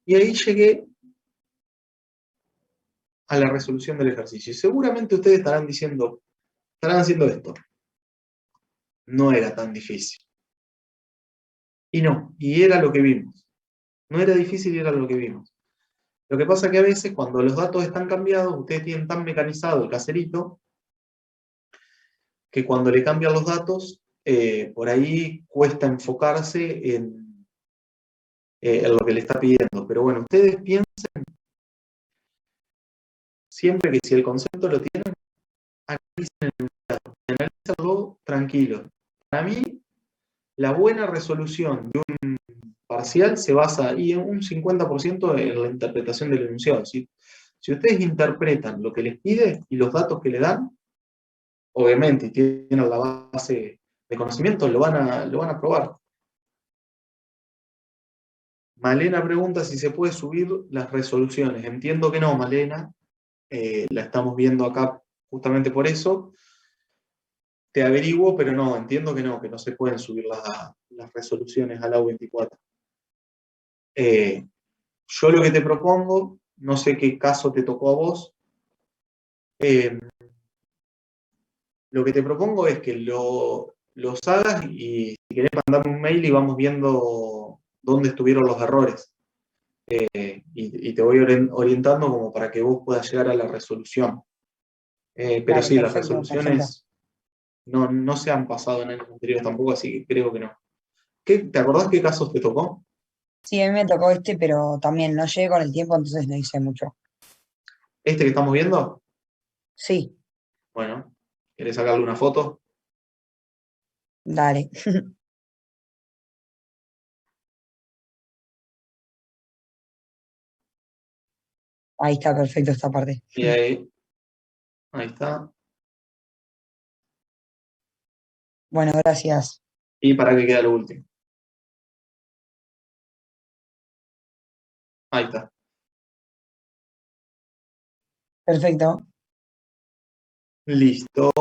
[SPEAKER 1] Y ahí llegué a la resolución del ejercicio. Y seguramente ustedes estarán haciendo esto. No era tan difícil. Y no, y era lo que vimos. No era difícil y era lo que vimos. Lo que pasa es que a veces cuando los datos están cambiados, ustedes tienen tan mecanizado el caserito, que cuando le cambian los datos, por ahí cuesta enfocarse en lo que le está pidiendo. Pero bueno, ustedes piensen siempre que si el concepto lo tienen, analicen el dato, analícenlo tranquilo. Para mí, la buena resolución de un parcial se basa ahí en un 50% en la interpretación del enunciado. Si ustedes interpretan lo que les pide y los datos que le dan, obviamente, y tienen la base de conocimiento, lo van a probar. Malena pregunta si se puede subir las resoluciones. Entiendo que no, Malena. La estamos viendo acá justamente por eso. Te averiguo, pero no, entiendo que no se pueden subir las resoluciones al AU24. Yo lo que te propongo, no sé qué caso te tocó a vos, lo que te propongo es que los hagas y si querés mandarme un mail y vamos viendo dónde estuvieron los errores. Y te voy orientando como para que vos puedas llegar a la resolución. Pero
[SPEAKER 4] Dale,
[SPEAKER 1] sí, las
[SPEAKER 4] perfecto,
[SPEAKER 1] resoluciones no se han pasado en años anteriores tampoco, así que creo que no. ¿Te acordás qué casos te tocó?
[SPEAKER 4] Sí, a mí me tocó este, pero también no llegué con el tiempo, entonces no hice mucho.
[SPEAKER 1] ¿Este que estamos viendo?
[SPEAKER 4] Sí,
[SPEAKER 1] Bueno, ¿querés sacarle una foto?
[SPEAKER 4] dale. Ahí está, perfecto esta parte.
[SPEAKER 1] Y ahí está.
[SPEAKER 4] Bueno, gracias.
[SPEAKER 1] ¿Y para qué queda lo último? Ahí está.
[SPEAKER 4] Perfecto.
[SPEAKER 1] Listo.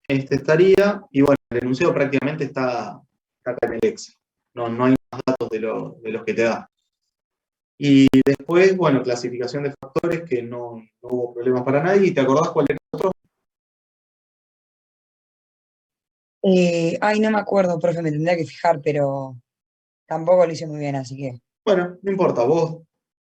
[SPEAKER 1] Este estaría, y bueno, el enunciado prácticamente está acá en el Excel. No hay más datos de los que te da. Y después, bueno, clasificación de factores, que no hubo problemas para nadie. ¿Y te acordás cuál era el otro?
[SPEAKER 4] Ay, no me acuerdo, profe, me tendría que fijar, pero tampoco lo hice muy bien, así que.
[SPEAKER 1] Bueno, no importa, vos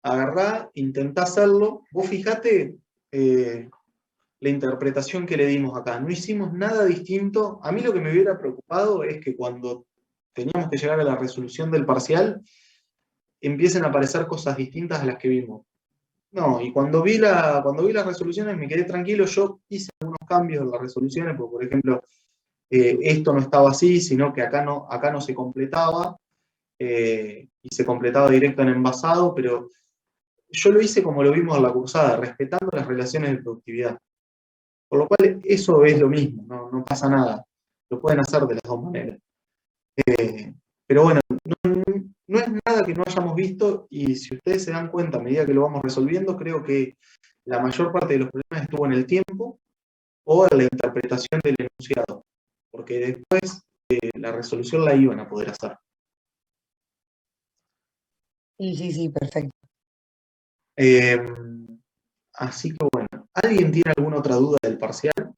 [SPEAKER 1] agarrá, intentá hacerlo. Vos fijate la interpretación que le dimos acá. No hicimos nada distinto. A mí lo que me hubiera preocupado es que cuando teníamos que llegar a la resolución del parcial, empiecen a aparecer cosas distintas a las que vimos. No, y cuando vi las resoluciones me quedé tranquilo. Yo hice algunos cambios en las resoluciones, porque por ejemplo, esto no estaba así, sino que acá no se completaba, y se completaba directo en envasado, pero yo lo hice como lo vimos en la cursada, respetando las relaciones de productividad. Por lo cual eso es lo mismo, no pasa nada. Lo pueden hacer de las dos maneras. Pero bueno, no es nada que no hayamos visto, y si ustedes se dan cuenta a medida que lo vamos resolviendo, creo que la mayor parte de los problemas estuvo en el tiempo o en la interpretación del enunciado, porque después la resolución la iban a poder hacer.
[SPEAKER 4] Sí, perfecto.
[SPEAKER 1] Así que bueno, ¿alguien tiene alguna otra duda del parcial?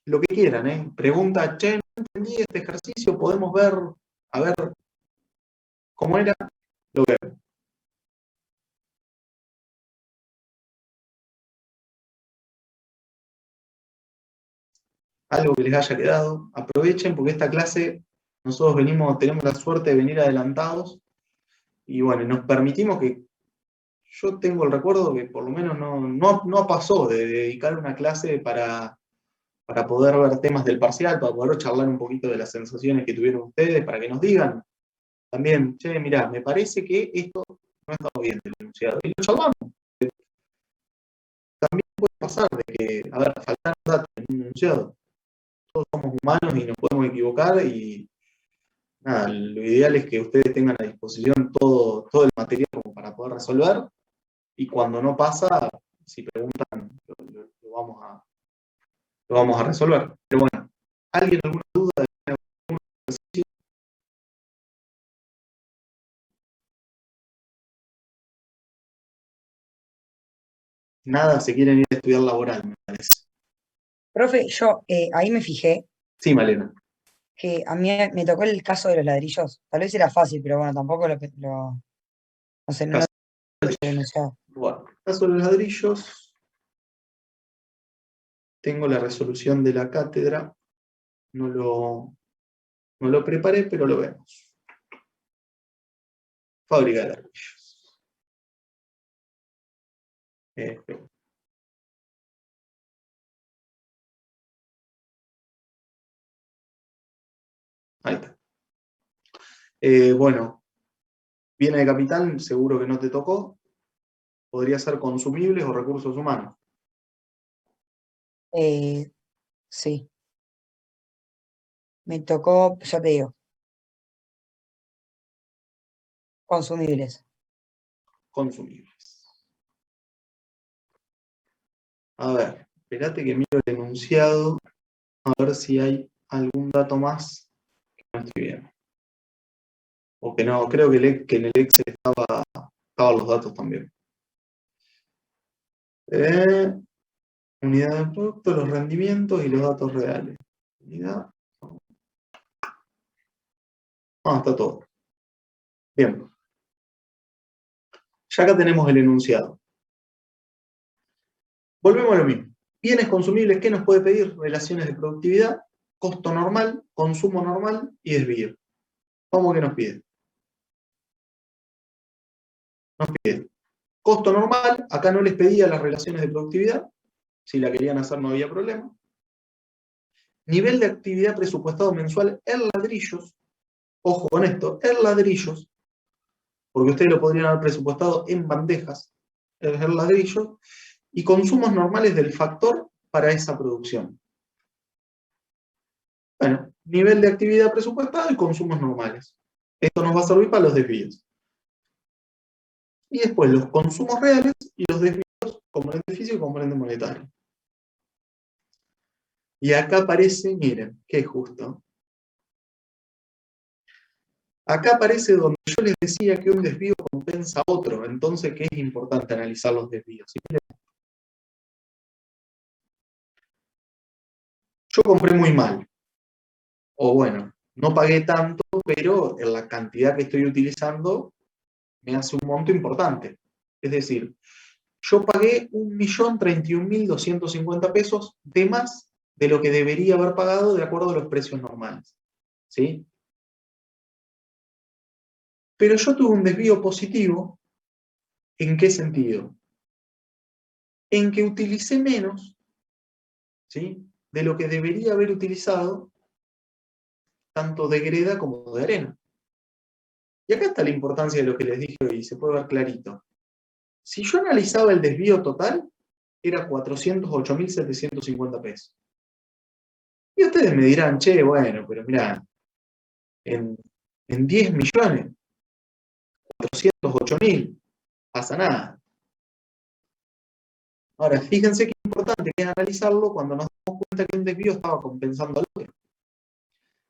[SPEAKER 1] Lo que quieran, ¿eh? Pregunta, che, no entendí este ejercicio, podemos ver, a ver cómo era, lo veo. Algo que les haya quedado, aprovechen porque esta clase nosotros tenemos la suerte de venir adelantados y bueno, nos permitimos que, yo tengo el recuerdo que por lo menos no pasó de dedicar una clase para poder ver temas del parcial, para poder charlar un poquito de las sensaciones que tuvieron ustedes, para que nos digan también, che, mirá, me parece que esto no está bien del enunciado. Y lo charlamos. También puede pasar de que, a ver, faltan datos en un enunciado. Todos somos humanos y nos podemos equivocar y nada, lo ideal es que ustedes tengan a disposición todo el material como para poder resolver y cuando no pasa, si preguntan, lo vamos a resolver. Pero bueno, ¿alguien alguna duda de algún ejercicio? Nada, se quieren ir a estudiar laboral, me parece.
[SPEAKER 4] Profe, yo ahí me fijé
[SPEAKER 1] Sí, Malena.
[SPEAKER 4] que a mí me tocó el caso de los ladrillos. Tal vez era fácil, pero bueno, tampoco no sé, no
[SPEAKER 1] Caso
[SPEAKER 4] lo he enunciado.
[SPEAKER 1] Bueno, caso de los ladrillos, tengo la resolución de la cátedra, no lo preparé, pero lo vemos. Fábrica de ladrillos. Ahí está. Bueno, viene de capital, seguro que no te tocó. Podría ser consumibles o recursos humanos.
[SPEAKER 4] Sí, me tocó, ya te digo, consumibles.
[SPEAKER 1] Consumibles. A ver, espérate que miro el enunciado, a ver si hay algún dato más que no estoy viendo. O que no, creo que en el Excel estaban los datos también. Unidad de producto, los rendimientos y los datos reales. Unidad. Está todo. Bien. Ya acá tenemos el enunciado. Volvemos a lo mismo. Bienes consumibles, ¿qué nos puede pedir? Relaciones de productividad, costo normal, consumo normal y desvío. ¿Cómo que nos pide? Nos pide costo normal, acá no les pedía las relaciones de productividad, si la querían hacer no había problema. Nivel de actividad presupuestado mensual en ladrillos, ojo con esto, en ladrillos, porque ustedes lo podrían haber presupuestado en bandejas, en ladrillos, y consumos normales del factor para esa producción. Bueno, nivel de actividad presupuestado y consumos normales. Esto nos va a servir para los desvíos. Y después los consumos reales y los desvíos, componente físico y componente monetario. Y acá aparece, miren, qué justo. Acá aparece donde yo les decía que un desvío compensa a otro, entonces que es importante analizar los desvíos. ¿Sí? Yo compré muy mal, o bueno, no pagué tanto, pero en la cantidad que estoy utilizando me hace un monto importante. Es decir, yo pagué 1.031.250 pesos de más de lo que debería haber pagado de acuerdo a los precios normales. ¿Sí? Pero yo tuve un desvío positivo, ¿en qué sentido? En que utilicé menos, ¿sí?, de lo que debería haber utilizado, tanto de greda como de arena. Y acá está la importancia de lo que les dije hoy, se puede ver clarito. Si yo analizaba el desvío total, era 408.750 pesos. Y ustedes me dirán, che, bueno, pero mirá, en 10 millones, 408.000, pasa nada. Ahora, fíjense qué importante que es analizarlo cuando nos damos cuenta que un desvío estaba compensando al otro.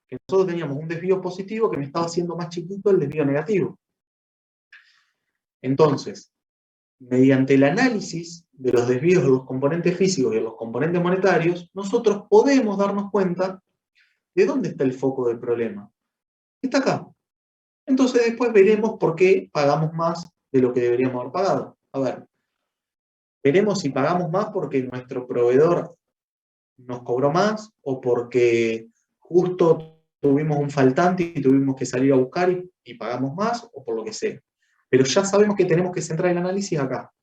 [SPEAKER 1] Que nosotros teníamos un desvío positivo que me estaba haciendo más chiquito el desvío negativo. Entonces, mediante el análisis de los desvíos de los componentes físicos y de los componentes monetarios, nosotros podemos darnos cuenta de dónde está el foco del problema. Está acá. Entonces después veremos por qué pagamos más de lo que deberíamos haber pagado. A ver, veremos si pagamos más porque nuestro proveedor nos cobró más o porque justo tuvimos un faltante y tuvimos que salir a buscar y pagamos más o por lo que sea. Pero ya sabemos que tenemos que centrar el análisis acá.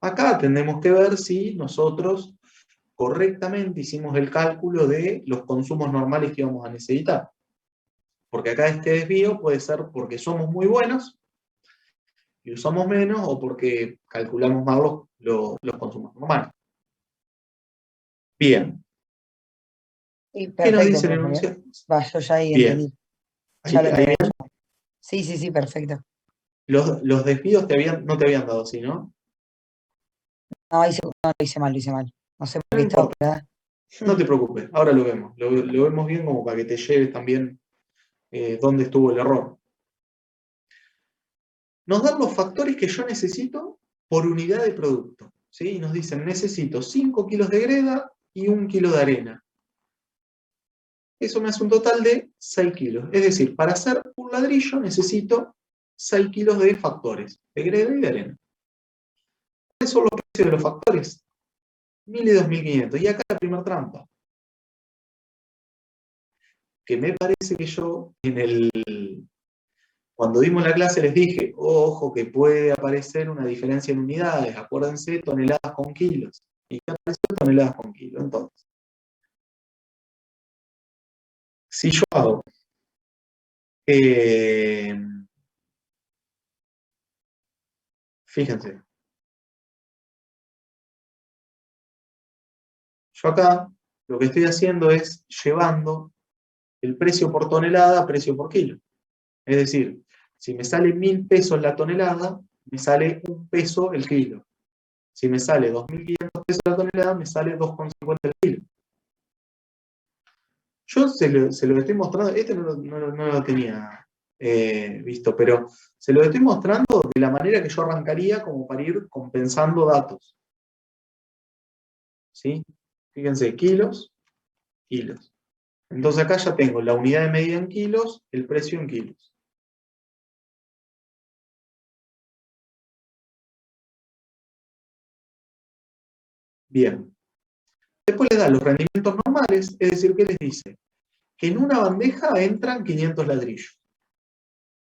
[SPEAKER 1] Acá tendremos que ver si nosotros correctamente hicimos el cálculo de los consumos normales que íbamos a necesitar. Porque acá este desvío puede ser porque somos muy buenos y usamos menos o porque calculamos mal los consumos normales. Bien.
[SPEAKER 4] Sí,
[SPEAKER 1] ¿Qué nos
[SPEAKER 4] perfecto,
[SPEAKER 1] dice el
[SPEAKER 4] profe.
[SPEAKER 1] enunciado?
[SPEAKER 4] Va, yo ya ahí
[SPEAKER 1] Bien.
[SPEAKER 4] entendí.
[SPEAKER 1] Ahí,
[SPEAKER 4] Ya lo
[SPEAKER 1] ahí
[SPEAKER 4] entendí. Sí, sí, sí, perfecto.
[SPEAKER 1] los desvíos no te habían dado, ¿sí, no?
[SPEAKER 4] No, lo hice mal, lo hice mal. No sé por
[SPEAKER 1] No
[SPEAKER 4] qué estaba
[SPEAKER 1] importa,
[SPEAKER 4] acá.
[SPEAKER 1] no te preocupes, ahora lo vemos. Lo vemos bien como para que te lleves también dónde estuvo el error. Nos dan los factores que yo necesito por unidad de producto. ¿Sí? Y nos dicen, necesito 5 kilos de greda y 1 kilo de arena. Eso me hace un total de 6 kilos. Es decir, para hacer un ladrillo necesito 6 kilos de factores, de greda y de arena. ¿Cuáles son los precios de los factores? 1.000 y 2.500. Y acá la primera trampa. Que me parece que yo cuando dimos la clase les dije, ojo, que puede aparecer una diferencia en unidades. Acuérdense, toneladas con kilos. ¿Y qué apareció? Toneladas con kilos. Entonces, si yo hago fíjense, yo acá lo que estoy haciendo es llevando el precio por tonelada a precio por kilo. Es decir, si me sale 1.000 pesos la tonelada, me sale 1 peso el kilo. Si me sale 2.500 pesos la tonelada, me sale 2,50 el kilo. Yo se lo estoy mostrando, este no lo tenía visto, pero se lo estoy mostrando de la manera que yo arrancaría como para ir compensando datos. ¿Sí? Fíjense, kilos, kilos. Entonces acá ya tengo la unidad de medida en kilos, el precio en kilos. Bien. Después les da los rendimientos normales, es decir, que les dice que en una bandeja entran 500 ladrillos,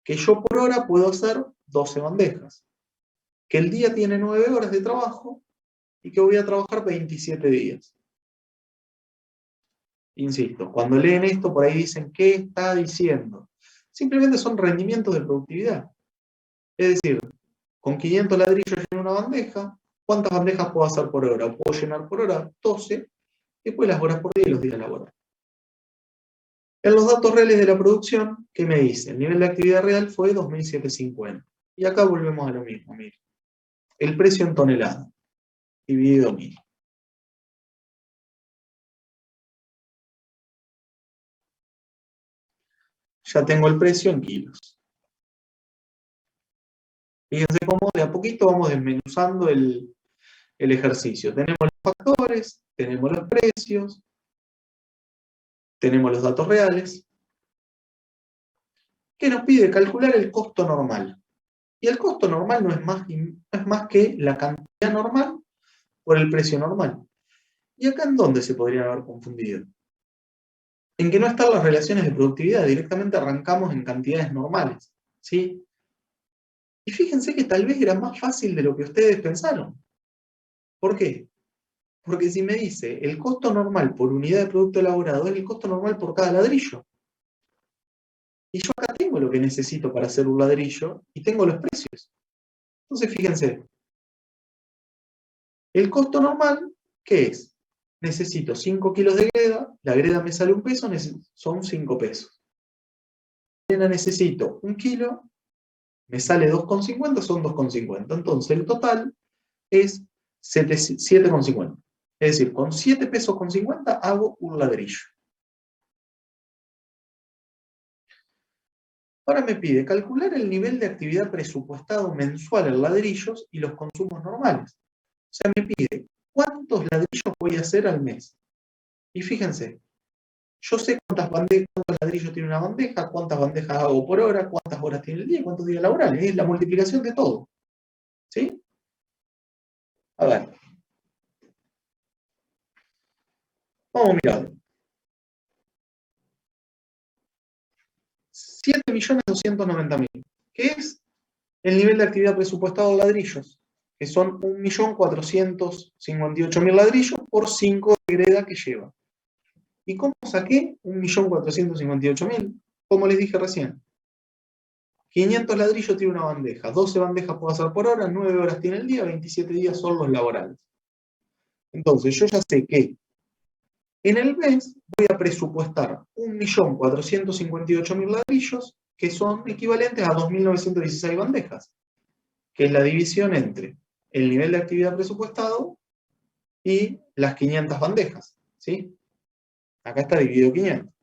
[SPEAKER 1] que yo por hora puedo hacer 12 bandejas, que el día tiene 9 horas de trabajo y que voy a trabajar 27 días. Insisto, cuando leen esto por ahí dicen, ¿qué está diciendo? Simplemente son rendimientos de productividad. Es decir, con 500 ladrillos en una bandeja, ¿cuántas bandejas puedo hacer por hora? Puedo llenar por hora 12, y después las horas por día y los días laborales. En los datos reales de la producción, ¿qué me dice? El nivel de actividad real fue 2.750. Y acá volvemos a lo mismo, miren. El precio en tonelada, dividido 1.000. Ya tengo el precio en kilos. Fíjense cómo de a poquito vamos desmenuzando el ejercicio. Tenemos los factores, tenemos los precios, tenemos los datos reales, que nos pide calcular el costo normal. Y el costo normal no es más que la cantidad normal por el precio normal. ¿Y acá en dónde se podrían haber confundido? En que no están las relaciones de productividad, directamente arrancamos en cantidades normales. ¿Sí? Y fíjense que tal vez era más fácil de lo que ustedes pensaron. ¿Por qué? Porque si me dice el costo normal por unidad de producto elaborado es el costo normal por cada ladrillo. Y yo acá tengo lo que necesito para hacer un ladrillo y tengo los precios. Entonces fíjense, el costo normal, ¿qué es? necesito 5 kilos de greda, la greda me sale 1 peso, son 5 pesos. La arena necesito 1 kilo, me sale 2,50, son 2,50. Entonces el total es 7,50. Es decir, con 7 pesos con 50 hago un ladrillo. Ahora me pide calcular el nivel de actividad presupuestado mensual en ladrillos y los consumos normales. O sea, me pide cuántos ladrillos voy a hacer al mes. Y fíjense, yo sé cuántos ladrillos tiene una bandeja, cuántas bandejas hago por hora, cuántas horas tiene el día, cuántos días laborales. Es la multiplicación de todo. ¿Sí? A ver. Vamos a mirar. 7.290.000, que es el nivel de actividad presupuestado de ladrillos, que son 1.458.000 ladrillos por 5 de greda que lleva. ¿Y cómo saqué 1.458.000? Como les dije recién. 500 ladrillos tiene una bandeja, 12 bandejas puedo hacer por hora, 9 horas tiene el día, 27 días son los laborales. Entonces yo ya sé que en el mes voy a presupuestar 1.458.000 ladrillos, que son equivalentes a 2.916 bandejas, que es la división entre el nivel de actividad presupuestado y las 500 bandejas. ¿Sí? Acá está dividido 500.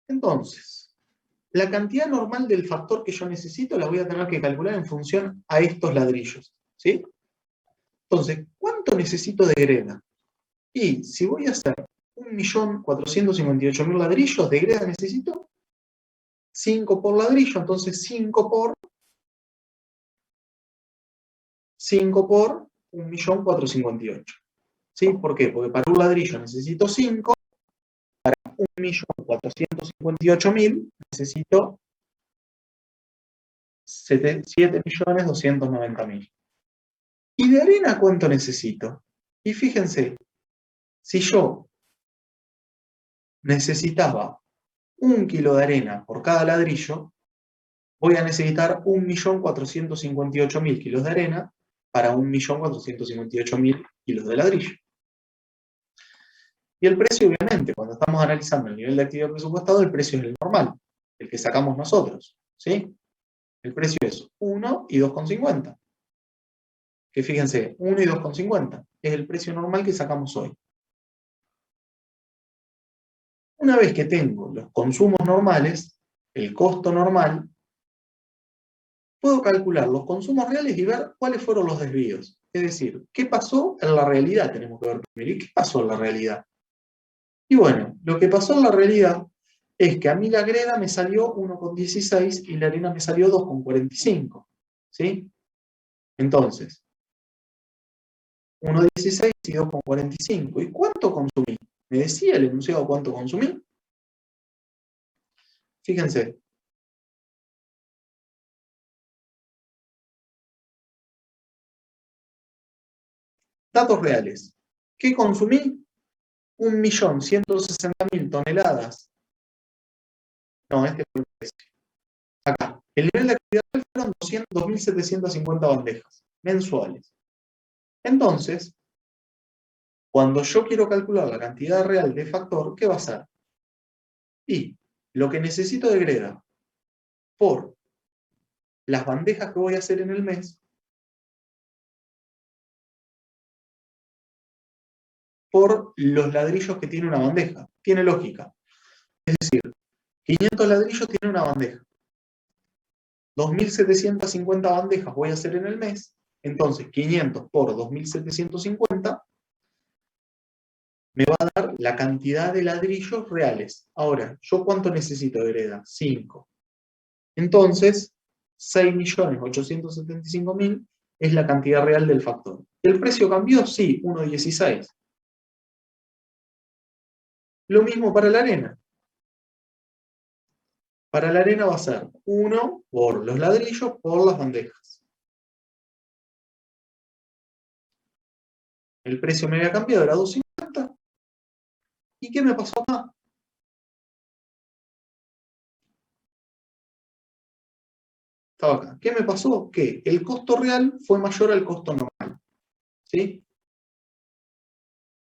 [SPEAKER 1] Entonces, la cantidad normal del factor que yo necesito la voy a tener que calcular en función a estos ladrillos. ¿Sí? Entonces, ¿cuánto necesito de greda? Y si voy a hacer 1.458.000 ladrillos, de greda necesito 5 por ladrillo, entonces 5 por 1.458.000. ¿Sí? ¿Por qué? Porque para un ladrillo necesito 5, para 1.458.000 necesito 7.290.000. ¿Y de arena cuánto necesito? Y fíjense, si yo necesitaba 1 kilo de arena por cada ladrillo, voy a necesitar 1.458.000 kilos de arena para 1.458.000 kilos de ladrillo. Y el precio, obviamente, cuando estamos analizando el nivel de actividad presupuestado, el precio es el normal, el que sacamos nosotros. ¿Sí? El precio es 1 y 2,50. Que fíjense, 1 y 2,50 es el precio normal que sacamos hoy. Una vez que tengo los consumos normales, el costo normal, puedo calcular los consumos reales y ver cuáles fueron los desvíos. Es decir, ¿qué pasó en la realidad? Tenemos que ver primero. ¿Y qué pasó en la realidad? Y bueno, lo que pasó en la realidad es que a mí la greda me salió 1,16 y la arena me salió 2,45. ¿Sí? Entonces, 1,16 y 2,45. ¿Y cuánto consumí? ¿Me decía el enunciado cuánto consumí? Fíjense. Datos reales. ¿Qué consumí? 1.160.000 toneladas. No, este fue el precio. Acá. El nivel de actividad fueron 2.750 bandejas mensuales. Entonces, cuando yo quiero calcular la cantidad real de factor, ¿qué va a ser? Y lo que necesito de greda por las bandejas que voy a hacer en el mes, por los ladrillos que tiene una bandeja. Tiene lógica. Es decir, 500 ladrillos tiene una bandeja. 2.750 bandejas voy a hacer en el mes. Entonces, 500 por 2.750 me va a dar la cantidad de ladrillos reales. Ahora, ¿yo cuánto necesito de greda? 5. Entonces, 6.875.000 es la cantidad real del factor. ¿El precio cambió? Sí, 1,16. Lo mismo para la arena. Para la arena va a ser 1 por los ladrillos por las bandejas. El precio me había cambiado, era 2,50. ¿Y qué me pasó acá? Estaba acá. ¿Qué me pasó? Que el costo real fue mayor al costo normal. ¿Sí?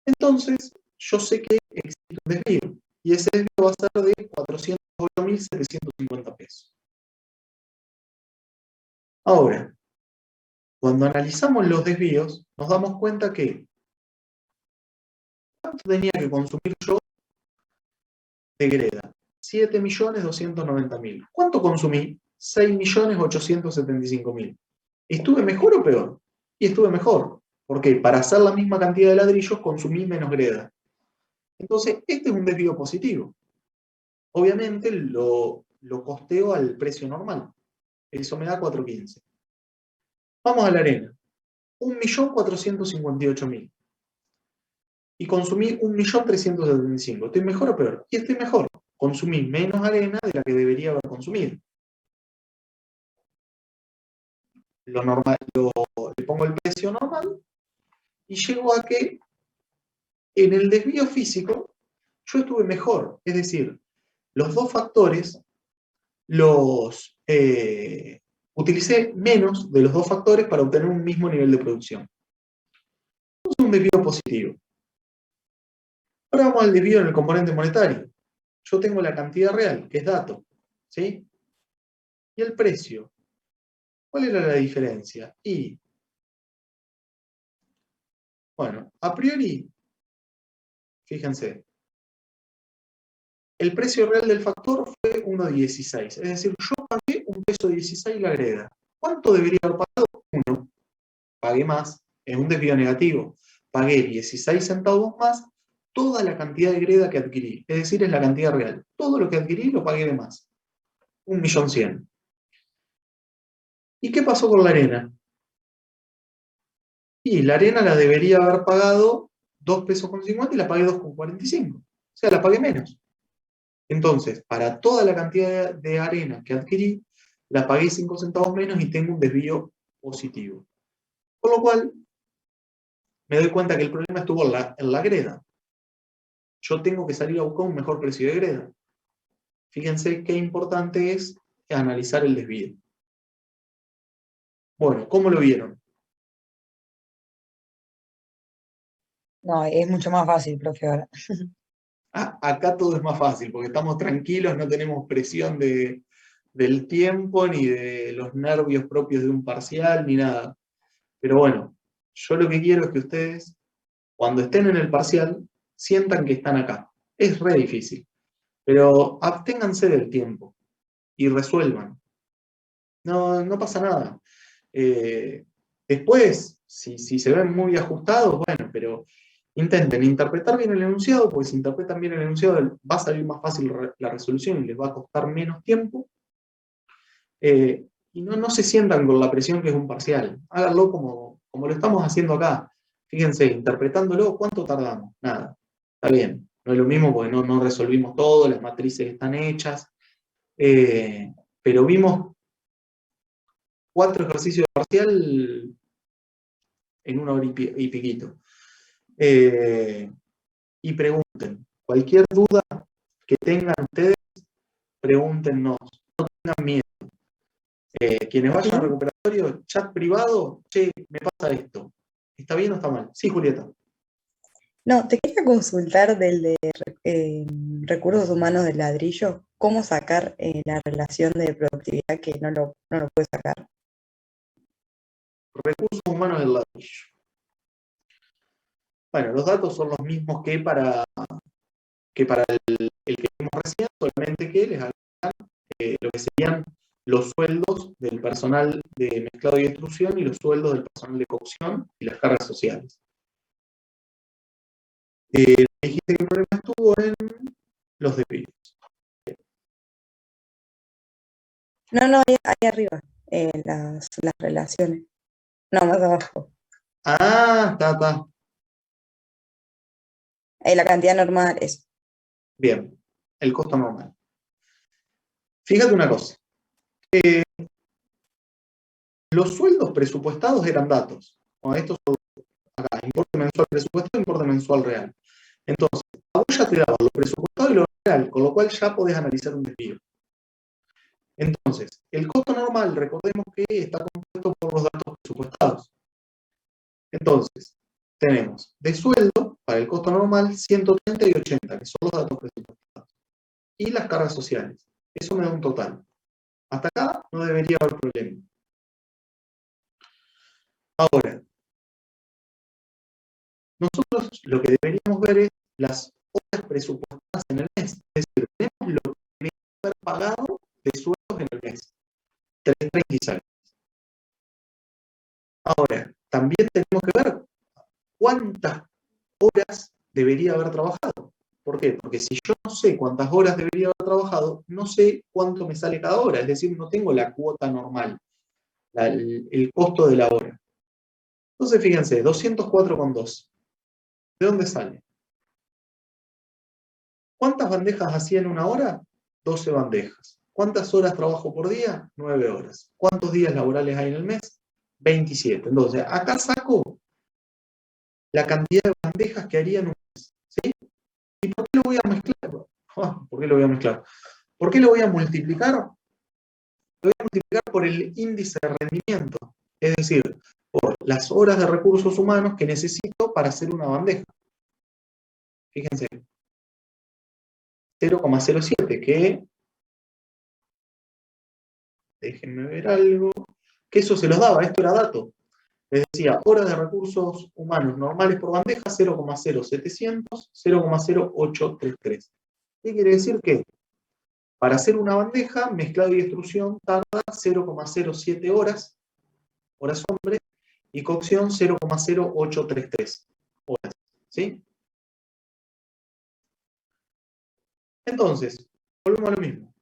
[SPEAKER 1] Entonces, yo sé que existe un desvío, y ese desvío va a ser de 408.750 pesos. Ahora, cuando analizamos los desvíos, nos damos cuenta que ¿cuánto tenía que consumir yo de greda? 7.290.000. ¿Cuánto consumí? 6.875.000. ¿Estuve mejor o peor? Y estuve mejor, porque para hacer la misma cantidad de ladrillos consumí menos greda. Entonces, este es un desvío positivo. Obviamente lo costeo al precio normal. Eso me da 415. Vamos a la arena. 1.458.000. Y consumí 1.375.000. ¿Estoy mejor o peor? Y estoy mejor. Consumí menos arena de la que debería haber consumido. Le pongo el precio normal y llego a que en el desvío físico yo estuve mejor. Es decir, los dos factores los utilicé menos de los dos factores para obtener un mismo nivel de producción. Es un desvío positivo. Ahora vamos al desvío en el componente monetario. Yo tengo la cantidad real, que es dato, ¿sí? Y el precio. ¿Cuál era la diferencia? Y, bueno, a priori, fíjense, el precio real del factor fue 1,16. Es decir, yo pagué un peso 16 la greda. ¿Cuánto debería haber pagado? 1. Pagué más. Es un desvío negativo. Pagué 16 centavos más toda la cantidad de greda que adquirí. Es decir, es la cantidad real. Todo lo que adquirí lo pagué de más. 1.100.000. ¿Y qué pasó con la arena? Y la arena la debería haber pagado 2 pesos con 50 y la pagué 2,45. O sea, la pagué menos. Entonces, para toda la cantidad de arena que adquirí, la pagué 5 centavos menos y tengo un desvío positivo. Con lo cual, me doy cuenta que el problema estuvo en la greda. Yo tengo que salir a buscar un mejor precio de greda. Fíjense qué importante es analizar el desvío. Bueno, ¿cómo lo vieron?
[SPEAKER 4] No, es mucho más fácil, profe, ahora.
[SPEAKER 1] Acá todo es más fácil, porque estamos tranquilos, no tenemos presión del tiempo, ni de los nervios propios de un parcial, ni nada. Pero bueno, yo lo que quiero es que ustedes, cuando estén en el parcial, sientan que están acá. Es re difícil, pero absténganse del tiempo y resuelvan. No pasa nada. Después, si se ven muy ajustados, bueno, pero intenten interpretar bien el enunciado, porque si interpretan bien el enunciado va a salir más fácil la resolución y les va a costar menos tiempo. Y no se sientan con la presión que es un parcial. Háganlo como lo estamos haciendo acá. Fíjense, interpretándolo, ¿cuánto tardamos? Nada. Está bien. No es lo mismo porque no resolvimos todo, las matrices están hechas. Pero vimos 4 ejercicios de parcial en 1 hora y piquito. Y pregunten. Cualquier duda que tengan ustedes, pregúntenos. No tengan miedo. Quienes vayan al recuperatorio, chat privado, che, me pasa esto. ¿Está bien o está mal? Sí, Julieta.
[SPEAKER 3] No, te quería consultar del de recursos humanos del ladrillo, cómo sacar la relación de productividad que no lo puedes sacar.
[SPEAKER 1] Recursos humanos del ladrillo. Bueno, los datos son los mismos que para el que vimos recién, solamente que les agregan lo que serían los sueldos del personal de mezclado y extrusión y los sueldos del personal de cocción y las cargas sociales. Dijiste que el problema estuvo en los desvíos.
[SPEAKER 3] No, ahí arriba, las relaciones. No, más abajo.
[SPEAKER 1] Está.
[SPEAKER 3] La cantidad normal es.
[SPEAKER 1] Bien, el costo normal. Fíjate una cosa. Los sueldos presupuestados eran datos. Bueno, estos son acá, importe mensual presupuestado, importe mensual real. Entonces, a vos ya te daba lo presupuestado y lo real, con lo cual ya podés analizar un desvío. Entonces, el costo normal, recordemos que está compuesto por los datos presupuestados. Entonces, tenemos de sueldo, para el costo normal, 130 y 80, que son los datos presupuestados. Y las cargas sociales. Eso me da un total. Hasta acá no debería haber problema. Ahora, nosotros lo que deberíamos ver es las horas presupuestadas en el mes. Es decir, tenemos lo que debería haber pagado de sueldos en el mes. 336. Ahora, también tenemos que ver cuántas horas debería haber trabajado. ¿Por qué? Porque si yo no sé cuántas horas debería haber trabajado, no sé cuánto me sale cada hora. Es decir, no tengo la cuota normal, el costo de la hora. Entonces, fíjense, 204,2. ¿De dónde sale? ¿Cuántas bandejas hacía en una hora? 12 bandejas. ¿Cuántas horas trabajo por día? 9 horas. ¿Cuántos días laborales hay en el mes? 27. Entonces, acá saco la cantidad de bandejas que haría en un mes. ¿Sí? ¿Y por qué lo voy a mezclar? ¿Por qué lo voy a mezclar? ¿Por qué lo voy a multiplicar? Lo voy a multiplicar por el índice de rendimiento. Es decir, por las horas de recursos humanos que necesito para hacer una bandeja. Fíjense. 0,07, que, déjenme ver algo, que eso se los daba, esto era dato. Les decía, horas de recursos humanos normales por bandeja, 0,0700, 0,0833. ¿Qué quiere decir? Que para hacer una bandeja, mezclado y extrusión tarda 0,07 horas hombre, y cocción 0,0833 horas. ¿Sí? Entonces, volvemos a lo mismo.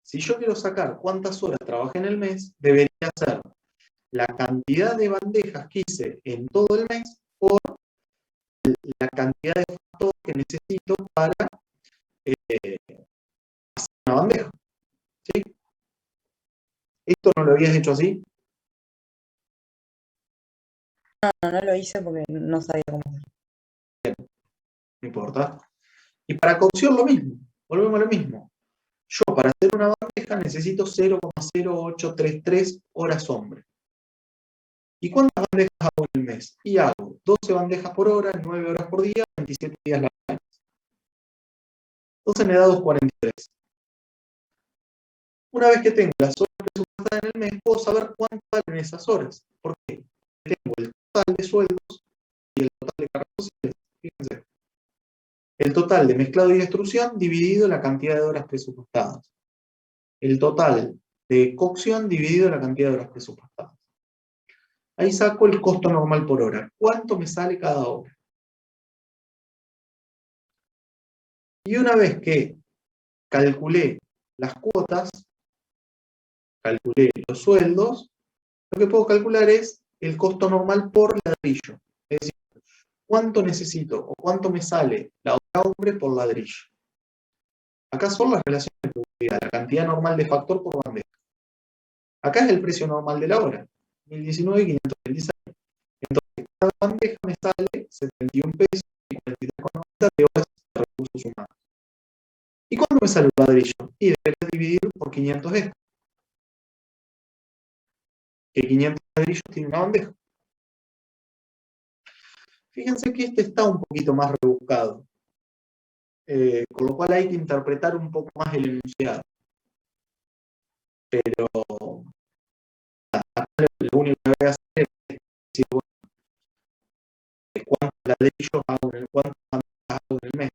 [SPEAKER 1] Si yo quiero sacar cuántas horas trabajé en el mes, debería ser la cantidad de bandejas que hice en todo el mes por la cantidad de factor que necesito para hacer una bandeja. ¿Sí? ¿Esto no lo habías hecho así?
[SPEAKER 3] No lo hice porque no sabía cómo hacer.
[SPEAKER 1] No importa. Y para cocción lo mismo. Volvemos a lo mismo. Yo para hacer una bandeja necesito 0,0833 horas hombre. ¿Y cuántas bandejas hago en el mes? Y hago 12 bandejas por hora, 9 horas por día, 27 días laborales. Entonces me da 243. Una vez que tengo las horas presupuestadas en el mes, puedo saber cuánto valen esas horas. ¿Por qué? Tengo el total de sueldos y el total de cargas sociales. Fíjense. El total de mezclado y extrusión dividido la cantidad de horas presupuestadas. El total de cocción dividido la cantidad de horas presupuestadas. Ahí saco el costo normal por hora. ¿Cuánto me sale cada hora? Y una vez que calculé las cuotas, calculé los sueldos, lo que puedo calcular es el costo normal por ladrillo. Es decir, cuánto necesito o cuánto me sale la hora hombre por ladrillo. Acá son las relaciones de productividad, la cantidad normal de factor por bandeja. Acá es el precio normal de la hora, 1019,526. Entonces, cada bandeja me sale 71 pesos y 43,90 de horas de recursos humanos. ¿Y cuánto me sale el ladrillo? Y debería dividir por 500 esto. Que 500 ladrillos tiene una bandeja. Fíjense que este está un poquito más rebuscado, con lo cual hay que interpretar un poco más el enunciado. Pero lo único que voy a hacer es decir, bueno, cuántos ladrillos hago en el mes.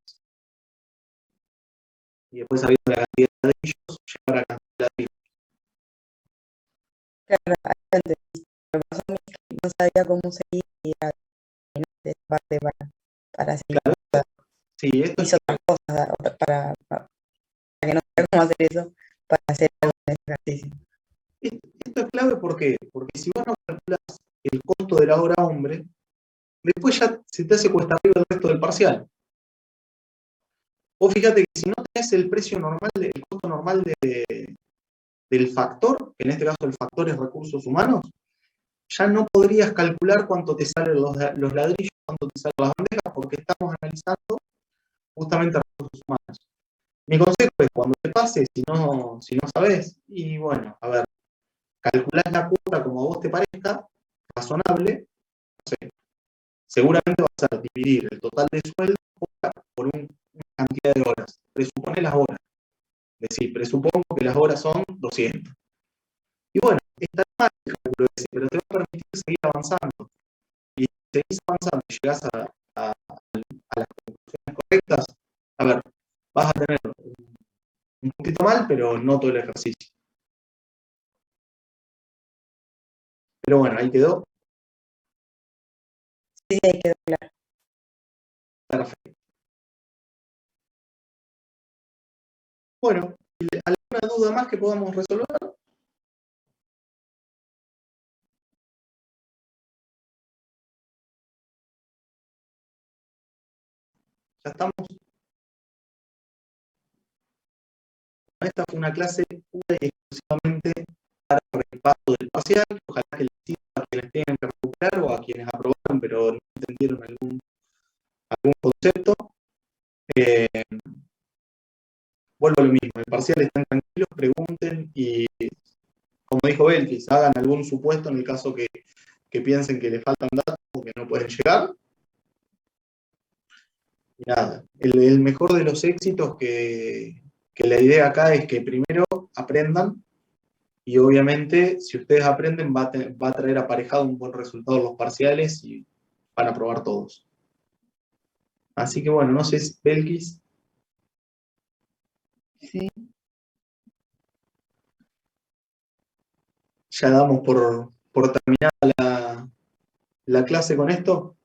[SPEAKER 1] Y después, sabiendo la cantidad de ladrillos, llevar a la cantidad de ladrillos.
[SPEAKER 3] Claro, antes, lo que pasó a mí es que no sabía cómo seguir y era de esa parte para seguir.
[SPEAKER 1] Claro. Sí, esto
[SPEAKER 3] Hice otras cosas para que no sepa cómo hacer eso, para hacer algo en ese ejercicio.
[SPEAKER 1] Esto es clave, ¿por qué? Porque si vos no calculas el costo de la hora hombre, después ya se te hace cuesta arriba el resto del parcial. Vos fíjate que si no tenés el precio normal, el costo normal del factor, que en este caso el factor es recursos humanos, ya no podrías calcular cuánto te salen los ladrillos, cuánto te salen las bandejas, porque estamos analizando justamente recursos humanos. Mi consejo es, cuando te pase, si no sabés, y bueno, a ver, calculás la cuota como a vos te parezca, razonable, seguramente va a ser dividir el total de sueldo por una cantidad de horas. Presupone las horas. Es decir, presupongo que las horas son 200. Y bueno, está mal el cálculo ese, pero te va a permitir seguir avanzando. Y si seguís avanzando y llegás a las conclusiones correctas, a ver, vas a tener un poquito mal, pero no todo el ejercicio. Pero bueno, ahí quedó.
[SPEAKER 3] Sí, ahí quedó claro.
[SPEAKER 1] Perfecto. Bueno, ¿alguna duda más que podamos resolver? ¿Ya estamos? Esta fue una clase pura y exclusivamente para repaso del parcial. Ojalá que les sirva a quienes tengan que recuperar o a quienes aprobaron pero no entendieron algún concepto. Vuelvo a lo mismo, el parcial están tranquilos, pregunten y, como dijo Belkis, hagan algún supuesto en el caso que piensen que les faltan datos o que no pueden llegar. Y nada, el mejor de los éxitos que la idea acá es que primero aprendan y obviamente si ustedes aprenden va a traer aparejado un buen resultado en los parciales y van a aprobar todos. Así que bueno, no sé, Belkis.
[SPEAKER 5] Sí,
[SPEAKER 1] Ya damos por terminada la clase con esto.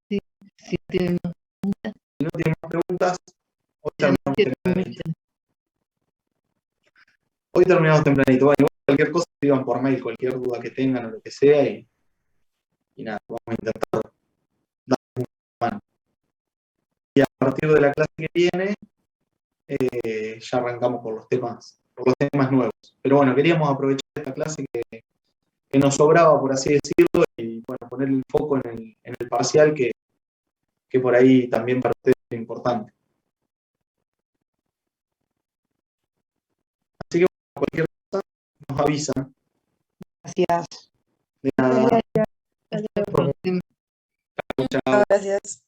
[SPEAKER 5] sí tienen
[SPEAKER 1] Si no tienen más preguntas, hoy
[SPEAKER 5] más
[SPEAKER 1] terminamos
[SPEAKER 5] que
[SPEAKER 1] tempranito. Hoy terminamos tempranito. Bueno, igual cualquier cosa escriban por mail, cualquier duda que tengan o lo que sea y nada, vamos a intentar dar una mano. Y a partir de la clase que viene, ya arrancamos por los temas nuevos. Pero bueno, queríamos aprovechar esta clase que nos sobraba, por así decirlo, y bueno, poner el foco en el parcial que por ahí también para ustedes es importante. Así que cualquier cosa nos avisan.
[SPEAKER 4] Gracias.
[SPEAKER 1] De nada.
[SPEAKER 5] hasta la próxima.
[SPEAKER 1] Chao.
[SPEAKER 3] Gracias.